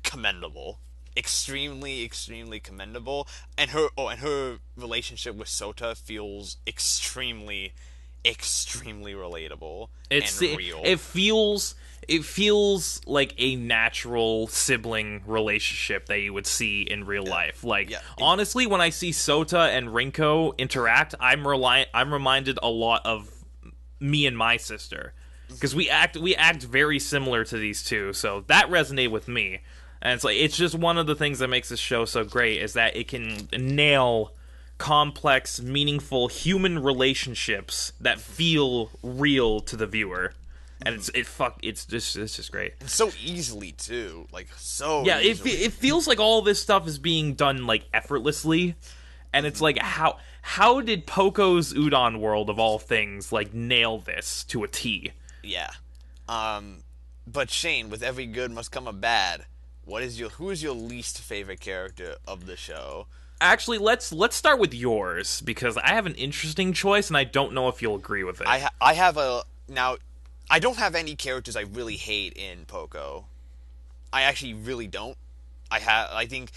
commendable. Extremely commendable. And her relationship with Sota feels extremely relatable and real. It feels like a natural sibling relationship that you would see in real life. Honestly, when I see Sota and Rinko interact, I'm reminded a lot of me and my sister, because we act very similar to these two. So that resonated with me, and it's just one of the things that makes this show so great is that it can nail complex, meaningful human relationships that feel real to the viewer. And it's just great. And so easily too, like so. Yeah, easily. it feels like all this stuff is being done like effortlessly, and it's like how did Poco's Udon World of all things like nail this to a T? Yeah. But Shane, with every good must come a bad. Who is your least favorite character of the show? Actually, let's start with yours because I have an interesting choice, and I don't know if you'll agree with it. I have a now. I don't have any characters I really hate in Poco. I actually really don't. I think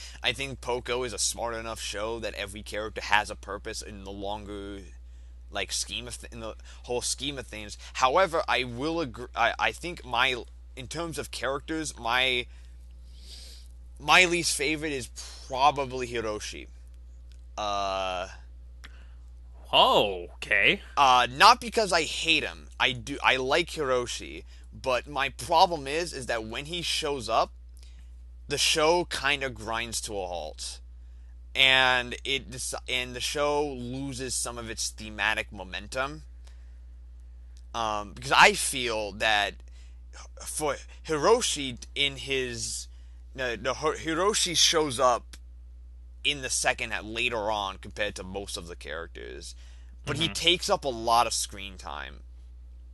Poco is a smart enough show that every character has a purpose in the longer like in the whole scheme of things. However, I will agree. I think in terms of characters, my least favorite is probably Hiroshi. Oh, okay. Not because I hate him. I like Hiroshi, but my problem is that when he shows up, the show kind of grinds to a halt. And the show loses some of its thematic momentum. Because I feel that for Hiroshi Hiroshi shows up in the second later on compared to most of the characters, but he takes up a lot of screen time.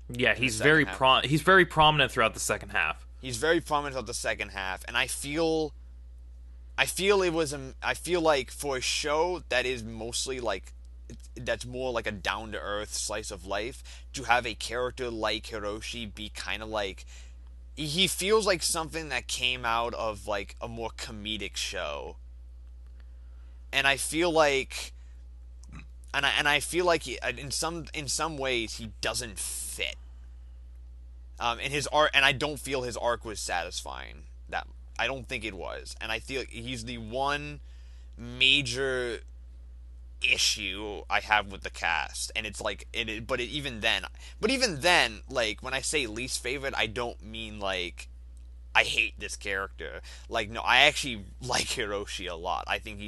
Yeah, he's very prominent throughout the second half. He's very prominent throughout the second half, and I feel like for a show that is mostly like that's more like a down to earth slice of life, to have a character like Hiroshi be kind of like he feels like something that came out of like a more comedic show. And I feel like, I feel like in some ways he doesn't fit. In his arc, and I don't feel his arc was satisfying. I don't think it was, and I feel like he's the one major issue I have with the cast. And it's like even then, like when I say least favorite, I don't mean like I hate this character. Like, no, I actually like Hiroshi a lot. I think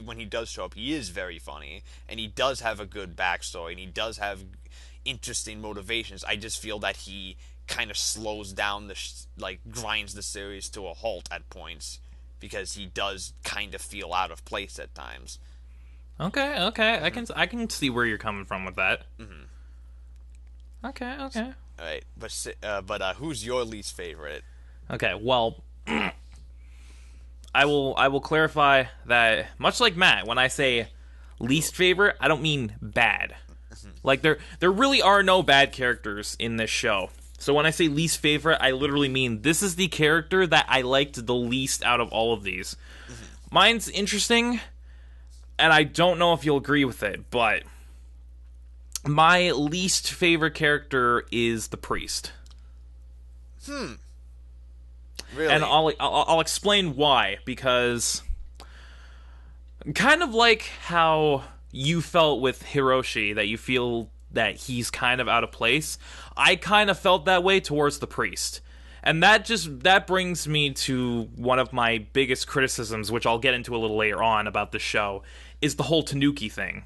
when he does show up, he is very funny, and he does have a good backstory, and he does have interesting motivations. I just feel that he kind of slows down grinds the series to a halt at points, because he does kind of feel out of place at times. Okay, mm-hmm. I can see where you're coming from with that. Mm-hmm. Okay. All right, but who's your least favorite? Okay, well, I will clarify that much like Matt, when I say least favorite, I don't mean bad. Like there really are no bad characters in this show. So when I say least favorite, I literally mean this is the character that I liked the least out of all of these. Mine's interesting, and I don't know if you'll agree with it, but my least favorite character is the priest. Really? And I'll explain why, because kind of like how you felt with Hiroshi, that you feel that he's kind of out of place, I kind of felt that way towards the priest. And that brings me to one of my biggest criticisms, which I'll get into a little later on about the show, is the whole Tanuki thing.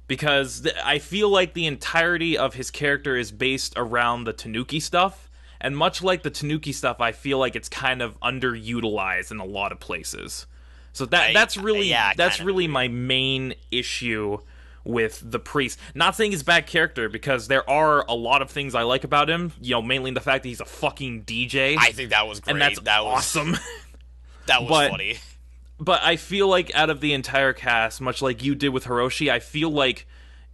Because I feel like the entirety of his character is based around the Tanuki stuff. And much like the Tanuki stuff, I feel like it's kind of underutilized in a lot of places. So that's really my main issue with the priest. Not saying he's a bad character, because there are a lot of things I like about him. You know, mainly the fact that he's a fucking DJ. I think that was great. And that's awesome. That was funny. But I feel like out of the entire cast, much like you did with Hiroshi, I feel like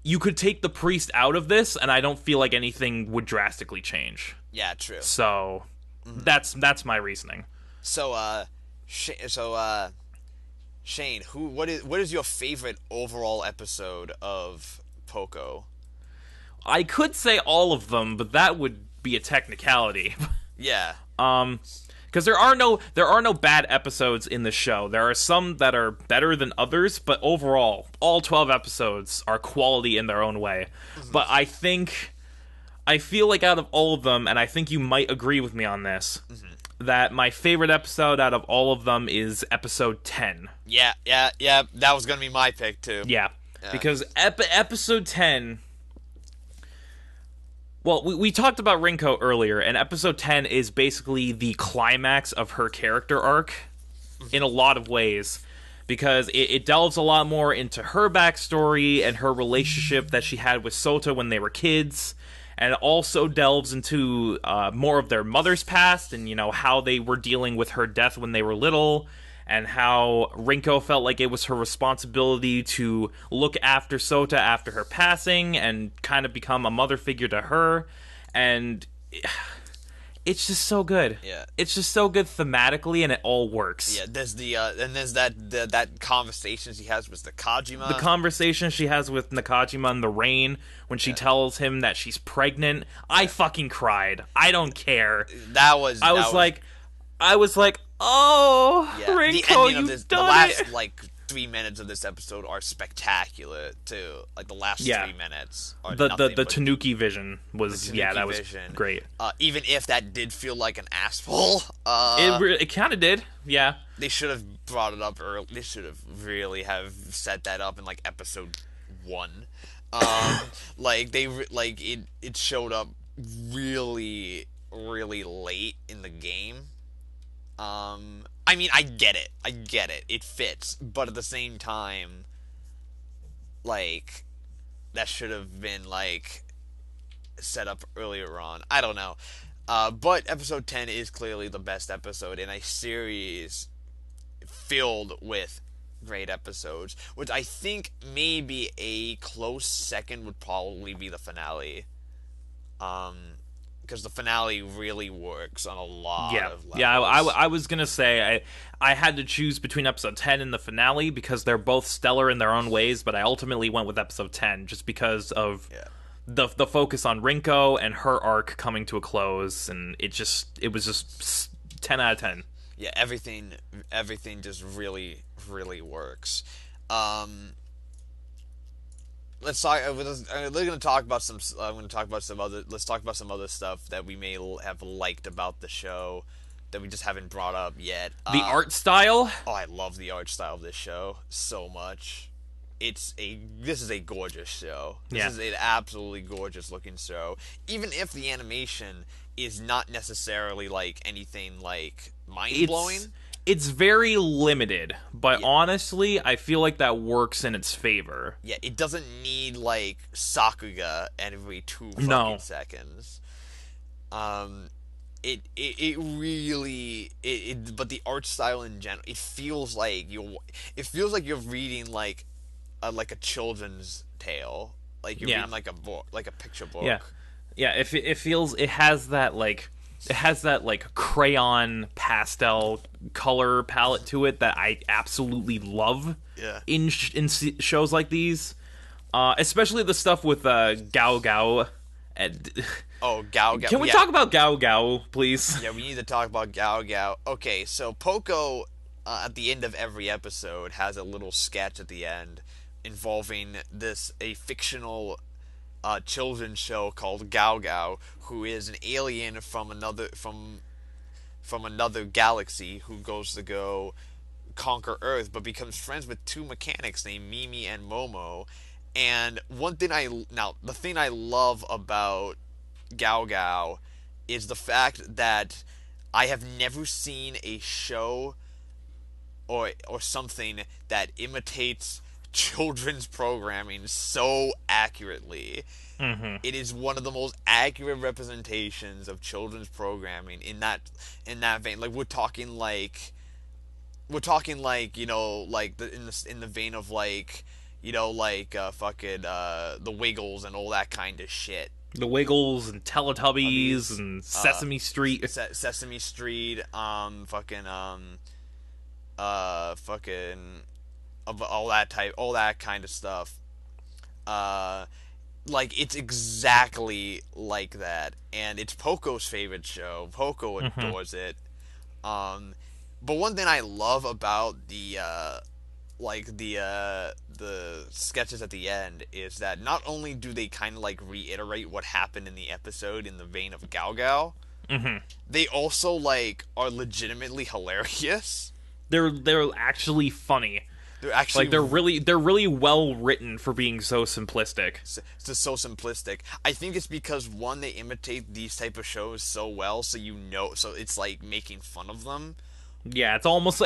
you could take the priest out of this, and I don't feel like anything would drastically change. Yeah, true. So that's my reasoning. So Shane, what is your favorite overall episode of Poco? I could say all of them, but that would be a technicality. Yeah. Because there are no bad episodes in the show. There are some that are better than others, but overall, all 12 episodes are quality in their own way. Mm-hmm. But I feel like out of all of them, and I think you might agree with me on this, that my favorite episode out of all of them is episode 10. Yeah. That was going to be my pick, too. Yeah. because episode 10. Well, we talked about Rinko earlier, and episode 10 is basically the climax of her character arc in a lot of ways, because it delves a lot more into her backstory and her relationship that she had with Sota when they were kids, and it also delves into more of their mother's past and, how they were dealing with her death when they were little, and how Rinko felt like it was her responsibility to look after Sota after her passing and kind of become a mother figure to her. And it's just so good. Yeah. It's just so good thematically, and it all works. Yeah, there's that conversation she has with Nakajima. The conversation she has with Nakajima in the rain when she tells him that she's pregnant. I fucking cried. I don't care. I was like, oh, Rinko, you've done it. The last 3 minutes of this episode are spectacular too. Like the last 3 minutes are the Tanuki vision was that was great. Even if that did feel like an asshole, it kind of did. Yeah, they should have brought it up early. They should have really have set that up in episode 1. It showed up really late in the game. I mean, I get it. It fits. But at the same time, that should have been, set up earlier on. I don't know. But episode 10 is clearly the best episode in a series filled with great episodes, which I think maybe a close second would probably be the finale. Because the finale really works on a lot of levels. Yeah, I was going to say I had to choose between episode 10 and the finale because they're both stellar in their own ways, but I ultimately went with episode 10 just because of the focus on Rinko and her arc coming to a close, and it was just 10 out of 10. Yeah, everything just really works. Let's talk. We're going to talk about some. I'm going to talk about some other. Let's talk about some other stuff that we may have liked about the show that we just haven't brought up yet. The art style. Oh, I love the art style of this show so much. This is a gorgeous show. This is an absolutely gorgeous looking show. Even if the animation is not necessarily anything mind blowing. It's very limited, but honestly, I feel like that works in its favor. Yeah, it doesn't need Sakuga every 2 fucking seconds. It really but the art style in general, it feels like you're reading a children's tale, you're reading a book, a picture book. Yeah. It feels it has that crayon pastel color palette to it that I absolutely love. Yeah. In shows like these, especially the stuff with Gao Gao. Oh, Gao Gao. Can we talk about Gao Gao, please? Yeah, we need to talk about Gao Gao. Okay, so Poco, at the end of every episode, has a little sketch at the end involving a fictional children's show called Gao Gao, who is an alien from another galaxy who goes to go conquer Earth, but becomes friends with 2 mechanics named Mimi and Momo. And the thing I love about Gao Gao is the fact that I have never seen a show or something that imitates children's programming so accurately. Mm-hmm. It is one of the most accurate representations of children's programming in that vein. We're talking in the vein of the Wiggles and all that kind of shit. The Wiggles and Teletubbies and Sesame Street. Sesame Street, all that kind of stuff. It's exactly like that, and it's Poco's favorite show. Poco adores it. But one thing I love about the sketches at the end is that not only do they kind of reiterate what happened in the episode in the vein of Gao Gao, they also are legitimately hilarious. They're actually funny. They're actually Like they're really well written for being so simplistic. it's just so simplistic. I think it's because one, they imitate these type of shows so well, so so it's like making fun of them. Yeah, it's almost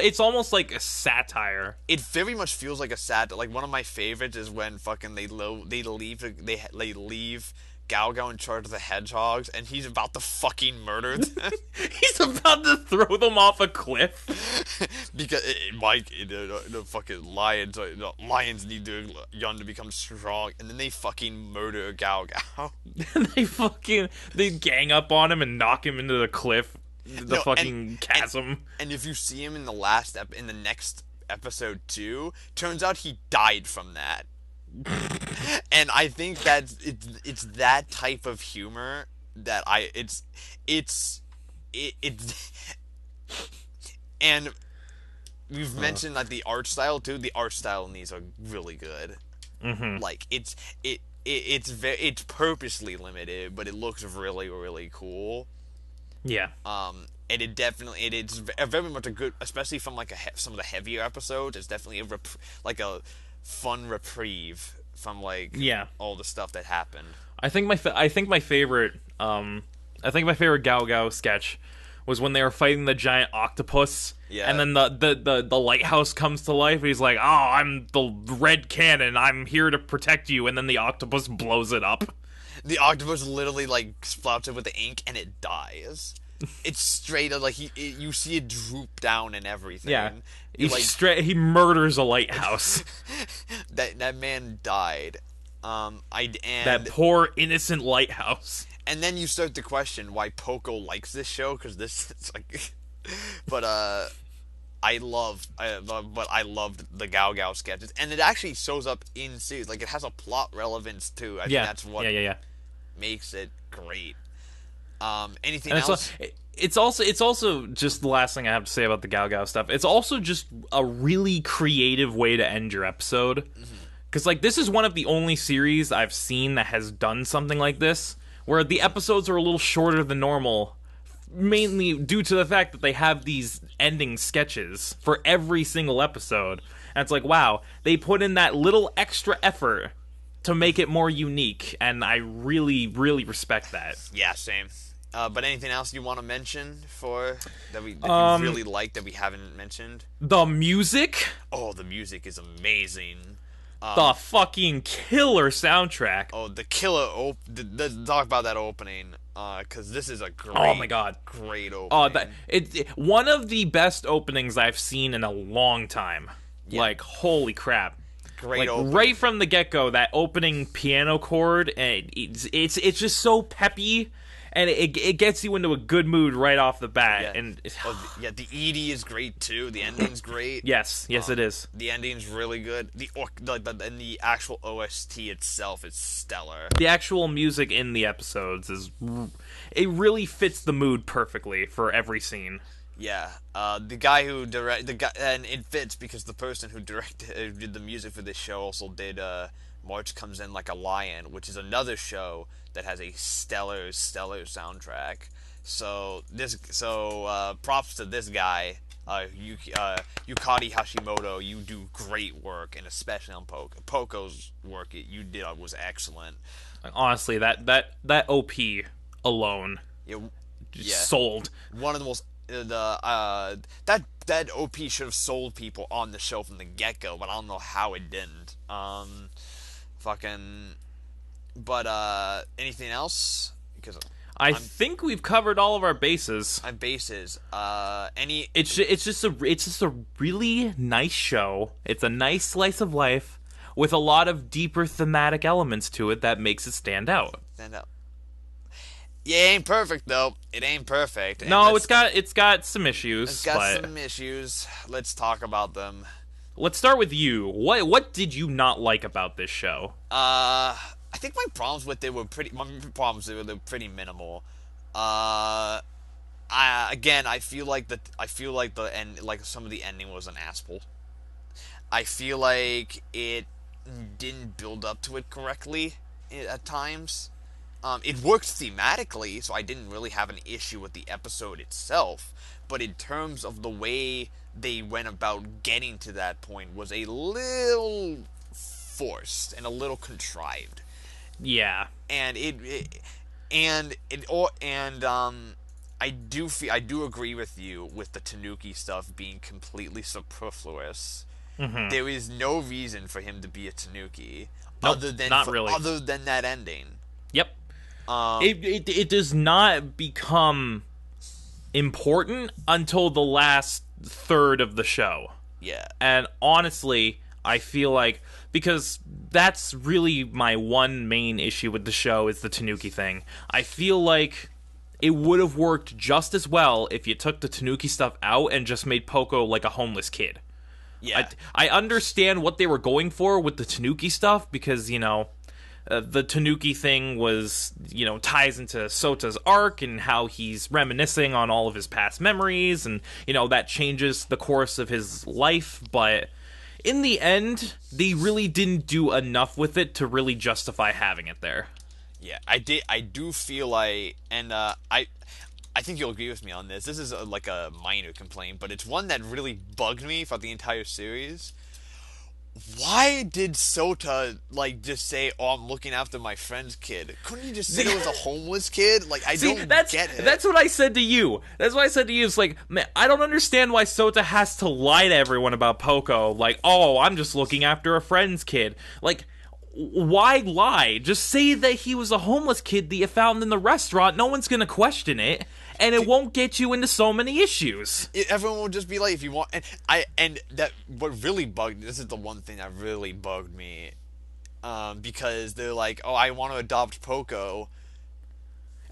like a satire. It very much feels like a sad. Like one of my favorites is when fucking they leave Galgo in charge of the hedgehogs, and he's about to fucking murder them. He's about to throw them off a cliff. Because the fucking lions need their young to become strong, and then they fucking murder Galgo. They gang up on him and knock him into the cliff, chasm. And if you see him in the next episode too, turns out he died from that. And I think that it's that type of humor that and we've mentioned like the art style too. The art style in these are really good. Mm-hmm. Like it's purposely limited, but it looks really really cool. Yeah. And it's very much a good, especially from like some of the heavier episodes. It's definitely a fun reprieve from all the stuff that happened. I think my favorite Gao Gao sketch was when they were fighting the giant octopus. Yeah. And then the lighthouse comes to life. And he's like, "Oh, I'm the red cannon. I'm here to protect you." And then the octopus blows it up. The octopus literally like splouts it with the ink and it dies. It's straight up like you see it droop down and everything. Yeah, he murders a lighthouse. that man died. That poor innocent lighthouse. And then you start to question why Poco likes this show, because this it's like, but I loved the Gao Gao sketches, and it actually shows up in series. Like it has a plot relevance too. I think that's what makes it great. Anything else? It's also just the last thing I have to say about the Gao Gao stuff. It's also just a really creative way to end your episode. Because like this is one of the only series I've seen that has done something like this, where the episodes are a little shorter than normal, mainly due to the fact that they have these ending sketches for every single episode. And it's like, wow, they put in that little extra effort to make it more unique, and I really, really respect that. Yeah, same. But anything else you want to mention that you really like that we haven't mentioned? The music? Oh, the music is amazing. The fucking killer soundtrack. Oh, the killer let's talk about that opening, because this is a great, oh my god, great opening. Oh, it's one of the best openings I've seen in a long time. Yeah. Like, holy crap. Great opening. Right from the get-go, that opening piano chord, and it's just so peppy, and it gets you into a good mood right off the bat. Yeah. And the ED is great too. The ending's great. Yes, it is. The ending's really good. And the actual OST itself is stellar. The actual music in the episodes it really fits the mood perfectly for every scene. Yeah, the guy who and it fits because the person who did the music for this show also did March Comes In Like a Lion, which is another show that has a stellar soundtrack. So props to this guy, Yukari Hashimoto. You do great work, and especially on Poco's work, you did was excellent. Honestly, that OP alone, sold. One of the most that OP should have sold people on the show from the get-go, but I don't know how it didn't. But anything else? Because I think we've covered all of our bases. It's just a really nice show. It's a nice slice of life with a lot of deeper thematic elements to it that makes it stand out. Yeah, it ain't perfect though. It ain't perfect. No, it's got some issues. It's got some issues. Let's talk about them. Let's start with you. What did you not like about this show? I think my problems with it were pretty minimal. I feel like the end, like some of the ending was an asshole. I feel like it didn't build up to it correctly at times. It worked thematically, so I didn't really have an issue with the episode itself. But in terms of the way they went about getting to that point was a little forced and a little contrived. Yeah. And I do agree with you with the Tanuki stuff being completely superfluous. There is no reason for him to be a Tanuki Nope, not really. other than that ending. Yep. It does not become important until the last third of the show. Yeah. And honestly, I feel like, because that's really my one main issue with the show is the Tanuki thing. I feel like it would have worked just as well if you took the Tanuki stuff out and just made Poco like a homeless kid. Yeah. I understand what they were going for with the Tanuki stuff, because, the Tanuki thing was, ties into Sota's arc and how he's reminiscing on all of his past memories, and, that changes the course of his life, but in the end, they really didn't do enough with it to really justify having it there. Yeah, I do feel like, and I think you'll agree with me on this. This is like a minor complaint, but it's one that really bugged me for the entire series. Why did Sota, just say, "Oh, I'm looking after my friend's kid"? Couldn't he just say it was a homeless kid? I don't get it. That's what I said to you. That's what I said to you. It's like, man, I don't understand why Sota has to lie to everyone about Poco. Oh, I'm just looking after a friend's kid. Why lie? Just say that he was a homeless kid that you found in the restaurant. No one's gonna question it, and it won't get you into so many issues. Everyone will just be like, if you want, and that what really bugged. This is the one thing that really bugged me, because they're like, "Oh, I want to adopt Poco."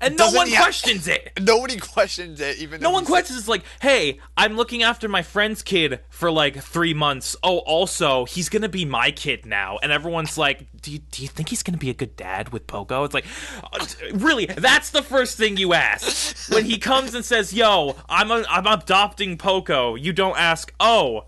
And no one questions it. Nobody questions it, even. No one questions. It's hey, I'm looking after my friend's kid for 3 months. Oh, also, he's gonna be my kid now. And everyone's like, do you think he's gonna be a good dad with Poco? It's really, that's the first thing you ask when he comes and says, "Yo, I'm adopting Poco." You don't ask, "Oh,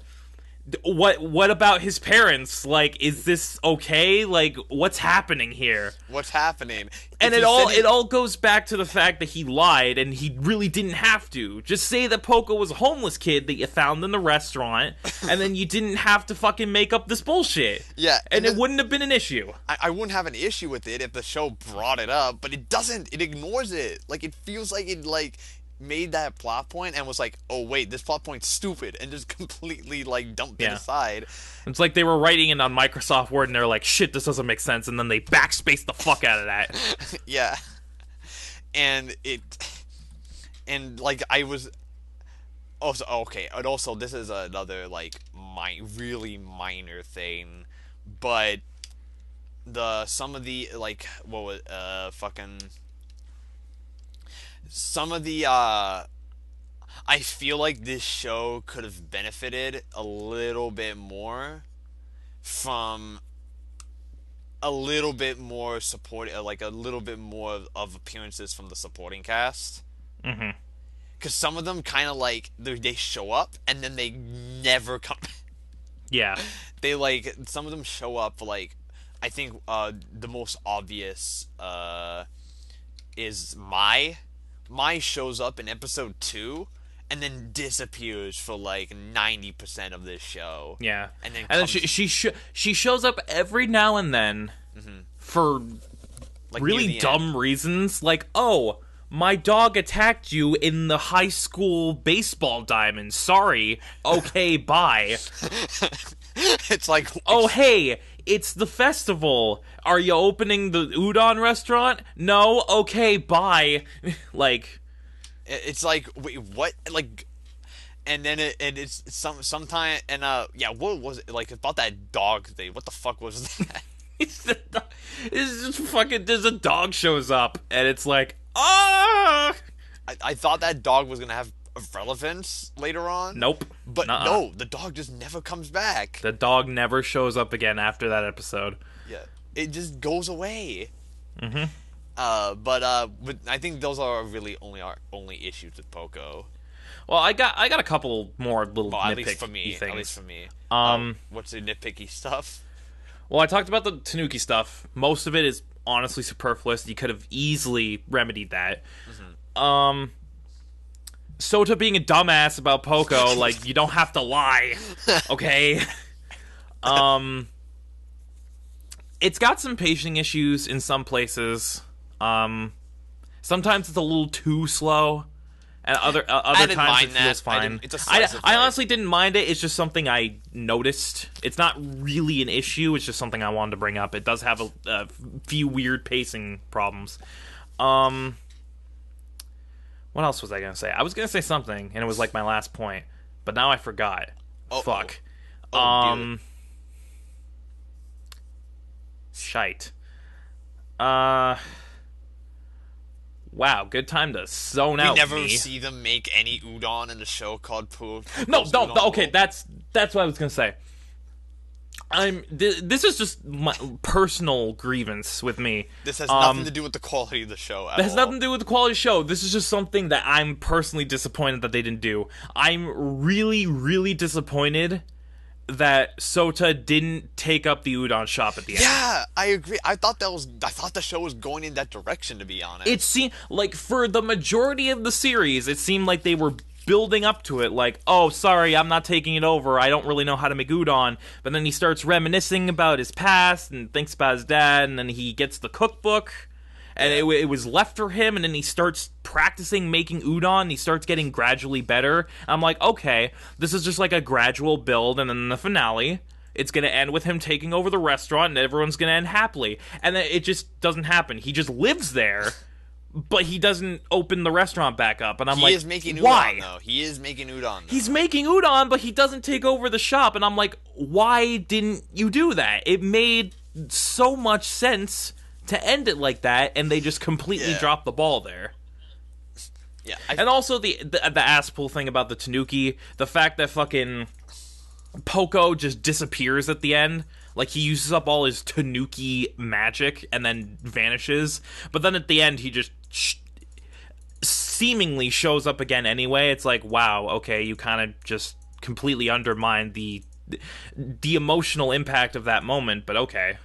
what about his parents? Is this okay? What's happening here?" What's happening? And it all goes back to the fact that he lied, and he really didn't have to. Just say that Poco was a homeless kid that you found in the restaurant, and then you didn't have to fucking make up this bullshit. Yeah. And it wouldn't have been an issue. I wouldn't have an issue with it if the show brought it up, but it doesn't. It ignores it. It feels like it, made that plot point and was like, "Oh wait, this plot point's stupid," and just completely dumped it aside. It's like they were writing it on Microsoft Word and they're like, "Shit, this doesn't make sense," and then they backspaced the fuck out of that. Yeah. And I was also okay, and also this is another really minor thing, but some of the what was some of the I feel like this show could have benefited a little bit more from a little bit more support, a little bit more of appearances from the supporting cast. Mm-hmm. Because some of them kind of they show up and then they never come. Yeah. They some of them show up I think the most obvious is Mai shows up in episode 2 and then disappears for 90% of this show. Yeah. And then she shows up every now and then for really dumb reasons, oh, my dog attacked you in the high school baseball diamond. Sorry. Okay, bye. It's oh, hey, it's the festival. Are you opening the Udon restaurant? No? Okay, bye. It's wait, what? And then it's sometime, and what was it about that dog thing? What the fuck was that? It's just fucking, there's a dog shows up and it's ah. I thought that dog was gonna have relevance later on. Nope. But no, the dog just never comes back. The dog never shows up again after that episode. Yeah, it just goes away. Mm-hmm. But I think those are really our only issues with Poco. Well, I got a couple more little nitpicky at least for me. things. At least for me. What's the nitpicky stuff? Well, I talked about the Tanuki stuff. Most of it is honestly superfluous. You could have easily remedied that. Mm-hmm. Sota being a dumbass about Poco, like, you don't have to lie, okay? It's got some pacing issues in some places. Sometimes it's a little too slow, and other times it feels fine. I honestly didn't mind it. It's just something I noticed. It's not really an issue. It's just something I wanted to bring up. It does have a few weird pacing problems. What else was I gonna say? I was gonna say something, and it was like my last point, but now I forgot. Fuck. Shite. Wow, good time to zone out. We never see them make any udon in the show called Poco. No, okay, that's what I was gonna say. This is just my personal grievance with me. This has nothing to do with the quality of the show at all. It has nothing to do with the quality of the show. This is just something that I'm personally disappointed that they didn't do. I'm really, really disappointed that Sota didn't take up the udon shop at the end. Yeah, I agree. I thought the show was going in that direction, to be honest. It seemed like for the majority of the series, it seemed like they were building up to it, like, oh, sorry, I'm not taking it over, I don't really know how to make udon. But then he starts reminiscing about his past and thinks about his dad, and then he gets the cookbook, and it was left for him, and then he starts practicing making udon, and he starts getting gradually better. I'm like, okay, this is just like a gradual build, and then in the finale, it's going to end with him taking over the restaurant, and everyone's going to end happily. And then it just doesn't happen. He just lives there, but he doesn't open the restaurant back up. And I'm like, he is making udon, why? Though. He is making udon, though. He's making udon, but he doesn't take over the shop. And I'm like, why didn't you do that? It made so much sense to end it like that, and they just completely dropped the ball there. Yeah, and also the ass pull thing about the Tanuki, the fact that fucking Poco just disappears at the end, like he uses up all his Tanuki magic and then vanishes, but then at the end he just seemingly shows up again anyway. It's like, wow, okay, you kind of just completely undermined the emotional impact of that moment, but okay.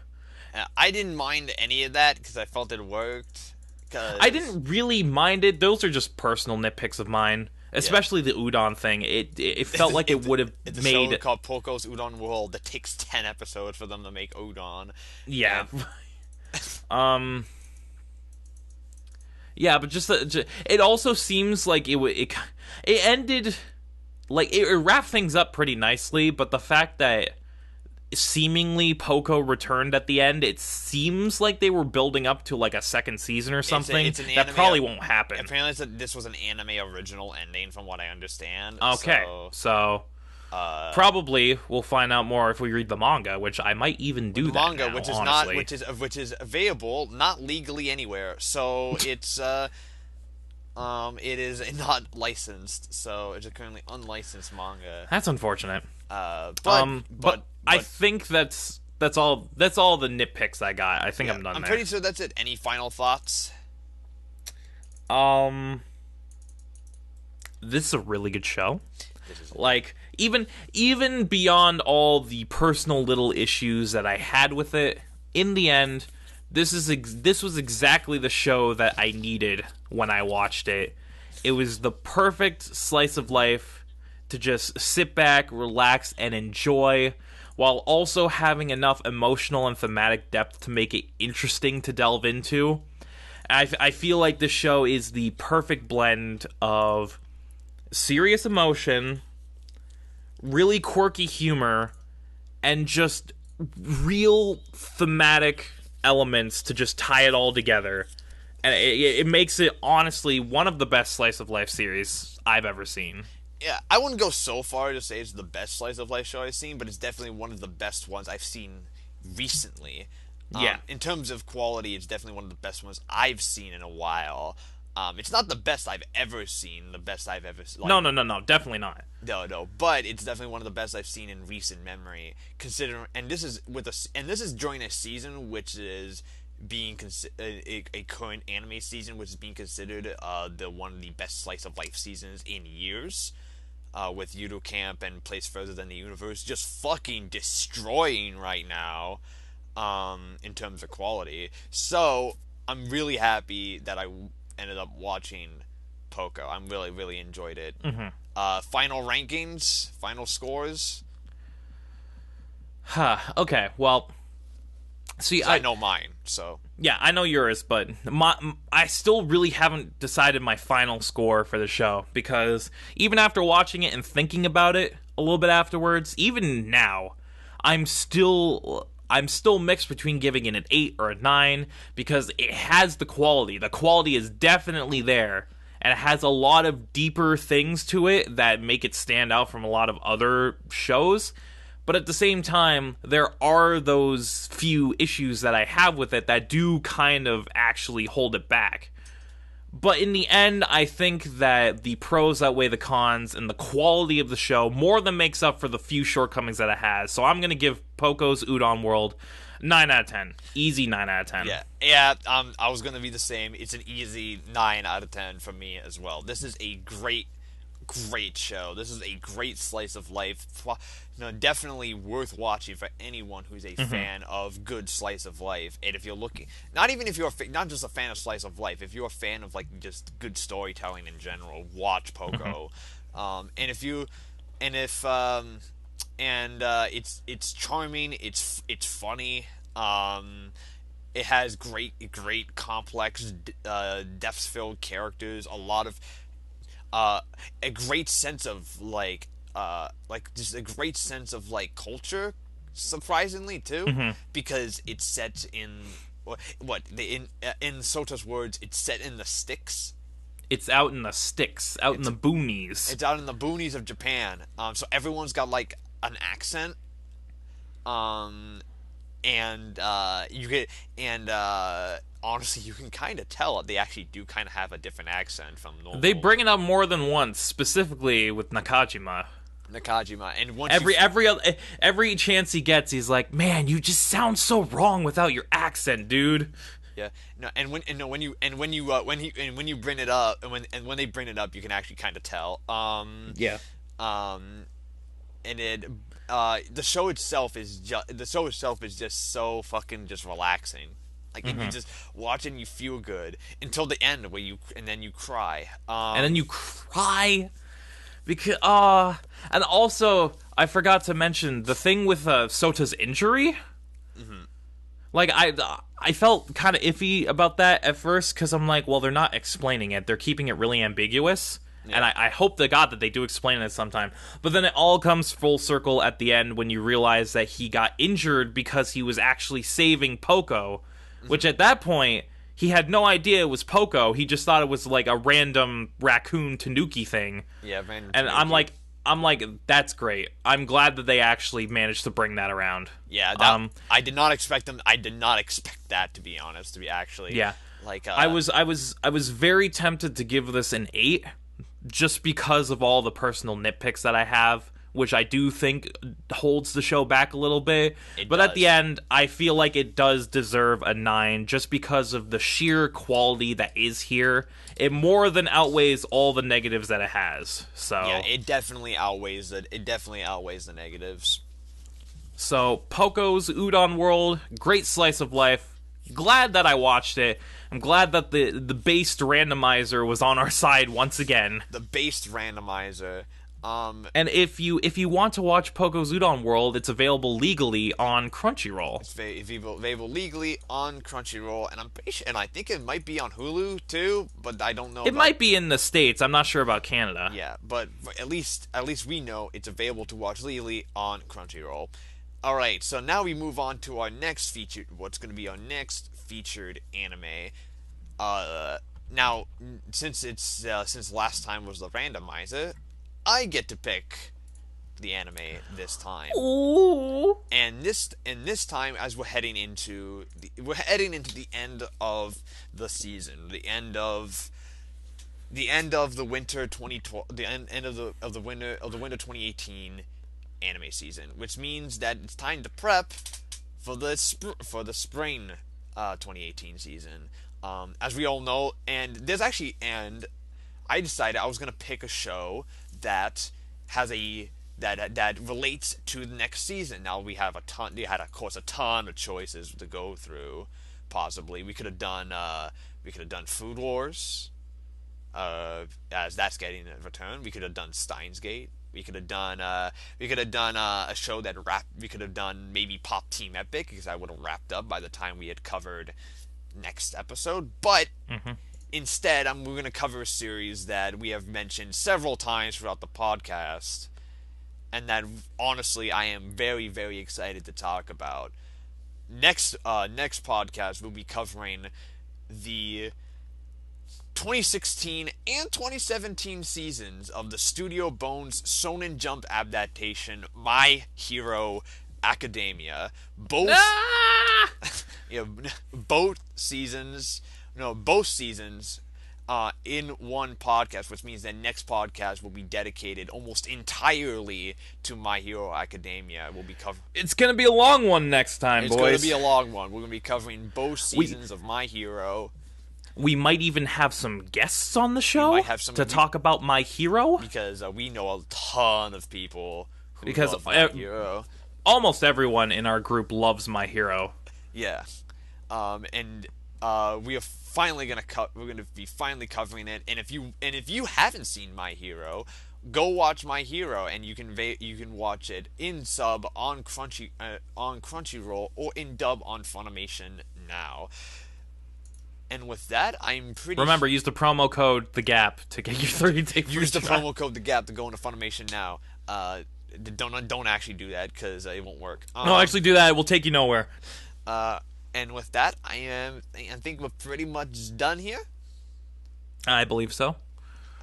I didn't mind any of that because I felt it worked. I didn't really mind it. Those are just personal nitpicks of mine, especially the udon thing. It felt like it would have made. It's a show called Poco's Udon World that takes 10 episodes for them to make udon. Yeah. Yeah, but just it also seems like it ended, like it wrapped things up pretty nicely. But the fact that seemingly Poco returned at the end, it seems like they were building up to like a second season or something. That probably won't happen. Apparently this was an anime original ending from what I understand. Okay, so probably we'll find out more if we read the manga, which I might even do that manga, now, which is honestly. which is available, not legally anywhere. So it's it is not licensed. So it's a currently unlicensed manga. That's unfortunate. But I think that's all the nitpicks I got. I think I'm done. I'm there. pretty sure that's it. Any final thoughts? This is a really good show. Like even beyond all the personal little issues that I had with it, in the end, this was exactly the show that I needed when I watched it. It was the perfect slice of life to just sit back, relax, and enjoy, while also having enough emotional and thematic depth to make it interesting to delve into. I feel like this show is the perfect blend of serious emotion, really quirky humor, and just real thematic elements to just tie it all together. And it makes it, honestly, one of the best slice of life series I've ever seen. Yeah, I wouldn't go so far to say it's the best slice of life show I've seen, but it's definitely one of the best ones I've seen recently. Yeah. In terms of quality, it's definitely one of the best ones I've seen in a while. It's not the best I've ever seen, the best I've ever seen. No, definitely not. No, but it's definitely one of the best I've seen in recent memory. And this is during a season which is being a current anime season, which is being considered one of the best slice of life seasons in years. With G.A.P and Place Further Than the Universe just fucking destroying right now, in terms of quality. So I'm really happy that I ended up watching Poco. I really enjoyed it. Mm-hmm. Final rankings, final scores. Okay, well, see, I know mine, so yeah, I know yours, but I still really haven't decided my final score for the show, because even after watching it and thinking about it a little bit afterwards, even now, I'm still mixed between giving it an 8 or a 9, because it has the quality. The quality is definitely there, and it has a lot of deeper things to it that make it stand out from a lot of other shows. But at the same time, there are those few issues that I have with it that do kind of actually hold it back. But in the end, I think that the pros outweigh the cons, and the quality of the show more than makes up for the few shortcomings that it has. So I'm going to give Poco's Udon World 9 out of 10. Easy 9 out of 10. Yeah. I was gonna be the same. It's an easy 9 out of 10 for me as well. This is a great show. This is a great slice of life. Definitely worth watching for anyone who's a fan of good slice of life. And if you're looking, not not just a fan of slice of life, if you're a fan of like just good storytelling in general, watch Poco. It's charming. It's funny. It has great complex, depth-filled characters. A lot of a great sense of just a great sense of culture, surprisingly too, because it's set in in Sota's words, it's set in the sticks. It's out in the sticks, in the boonies. It's out in the boonies of Japan. So everyone's got an accent. Honestly, you can kind of tell they actually do kind of have a different accent from normal. They bring it up more than once, specifically with Nakajima, and once every chance he gets, he's like, "Man, you just sound so wrong without your accent, dude." Yeah, no, when you bring it up, and when they bring it up, you can actually kind of tell. Yeah. The show itself is just so fucking just relaxing. If you just watch it and you feel good until the end and then you cry. Because and also I forgot to mention the thing with Sota's injury. I felt kind of iffy about that at first, because I'm like, well, they're not explaining it. They're keeping it really ambiguous. Yeah. And I hope to God that they do explain it sometime. But then it all comes full circle at the end when you realize that he got injured because he was actually saving Poco, which at that point, he had no idea it was Poco. He just thought it was like a random raccoon tanuki thing. Yeah, random and tanuki. I'm like, that's great. I'm glad that they actually managed to bring that around. Yeah, I did not expect them. I did not expect that, to be honest. To be actually, yeah. I was very tempted to give this an 8, just because of all the personal nitpicks that I have, which I do think holds the show back a little bit. But at the end, I feel like it does deserve a 9, just because of the sheer quality that is here. It more than outweighs all the negatives that it has. So yeah, it definitely outweighs it. It definitely outweighs the negatives. So Poco's Udon World, great slice of life. Glad that I watched it. I'm glad that the based randomizer was on our side once again. The based randomizer. And if you want to watch Poco's Udon World, it's available legally on Crunchyroll. It's available legally on Crunchyroll, and I think it might be on Hulu too, but I don't know. It might be in the States. I'm not sure about Canada. Yeah, but at least we know it's available to watch legally on Crunchyroll. All right, so now we move on to our next featured. What's going to be our next featured anime? Now, since last time was the randomizer, I get to pick the anime this time. Ooh. And this time, as we're heading into the end of the season, the end of the winter 2012, the end of the winter 2018 anime season, which means that it's time to prep for the spring 2018 season. As we all know, and I decided I was gonna pick a show that has that relates to the next season. Now we had of course a ton of choices to go through. Possibly we could have done Food Wars. as that's getting a return. We could have done Steins Gate. We could have done a show that we could have done maybe Pop Team Epic, because I would have wrapped up by the time we had covered next episode. But instead, we're going to cover a series that we have mentioned several times throughout the podcast, and that honestly I am very, very excited to talk about. Next podcast we'll be covering the 2016 and 2017 seasons of the Studio Bones Shonen Jump adaptation My Hero Academia. Both both seasons in one podcast, which means that next podcast will be dedicated almost entirely to My Hero Academia. It's gonna be a long one next time, boys. It's gonna be a long one. We're gonna be covering both seasons of My Hero. We might even have some guests on the show to talk about My Hero. Because we know a ton of people who love My Hero. Almost everyone in our group loves My Hero. Yeah. And we are finally we're gonna be finally covering it. And if you haven't seen My Hero, go watch My Hero, and you can watch it in sub on Crunchyroll or in dub on Funimation now. And with that, Remember, use the promo code The.G.A.P to get your 30-day free Use the trial. promo code The.G.A.P to go into Funimation now. Don't actually do that, because it won't work. No, actually do that. It will take you nowhere. And with that, I think we're pretty much done here. I believe so.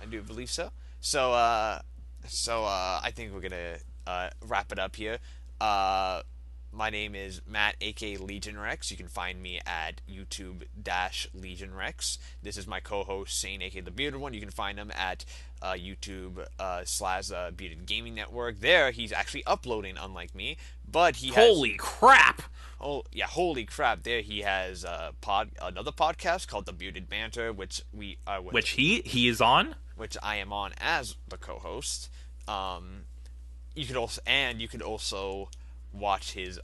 I do believe so. So I think we're gonna wrap it up here. My name is Matt, aka Legion Rex. You can find me at YouTube-Legion Rex. This is my co-host Shane, aka the Bearded One. You can find him at YouTube / Bearded Gaming Network. There, he's actually uploading, unlike me. But he Holy crap! Oh yeah, holy crap! There he has another podcast called The Bearded Banter, which he is on, which I am on as the co-host. You could also watch his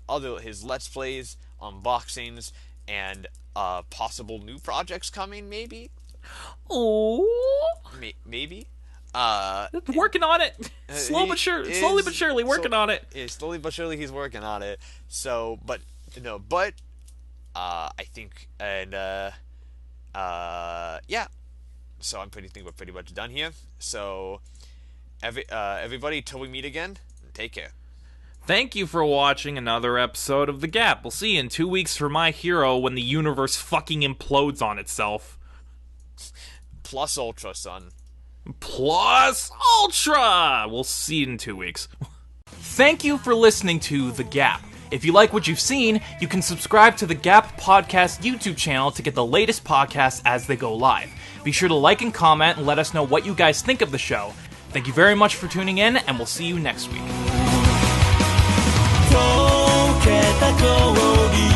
Let's Plays, unboxings, and possible new projects coming, maybe. Oh, maybe. Working on it. Slowly but surely working on it. Yeah, slowly but surely he's working on it. So, I think, and yeah. So think we're pretty much done here. So, everybody, till we meet again, take care. Thank you for watching another episode of The G.A.P. We'll see you in 2 weeks for My Hero when the universe fucking implodes on itself. Plus Ultra, son. Plus Ultra! We'll see you in 2 weeks. Thank you for listening to The G.A.P. If you like what you've seen, you can subscribe to the G.A.P. Podcast YouTube channel to get the latest podcasts as they go live. Be sure to like and comment and let us know what you guys think of the show. Thank you very much for tuning in, and we'll see you next week. 溶けた氷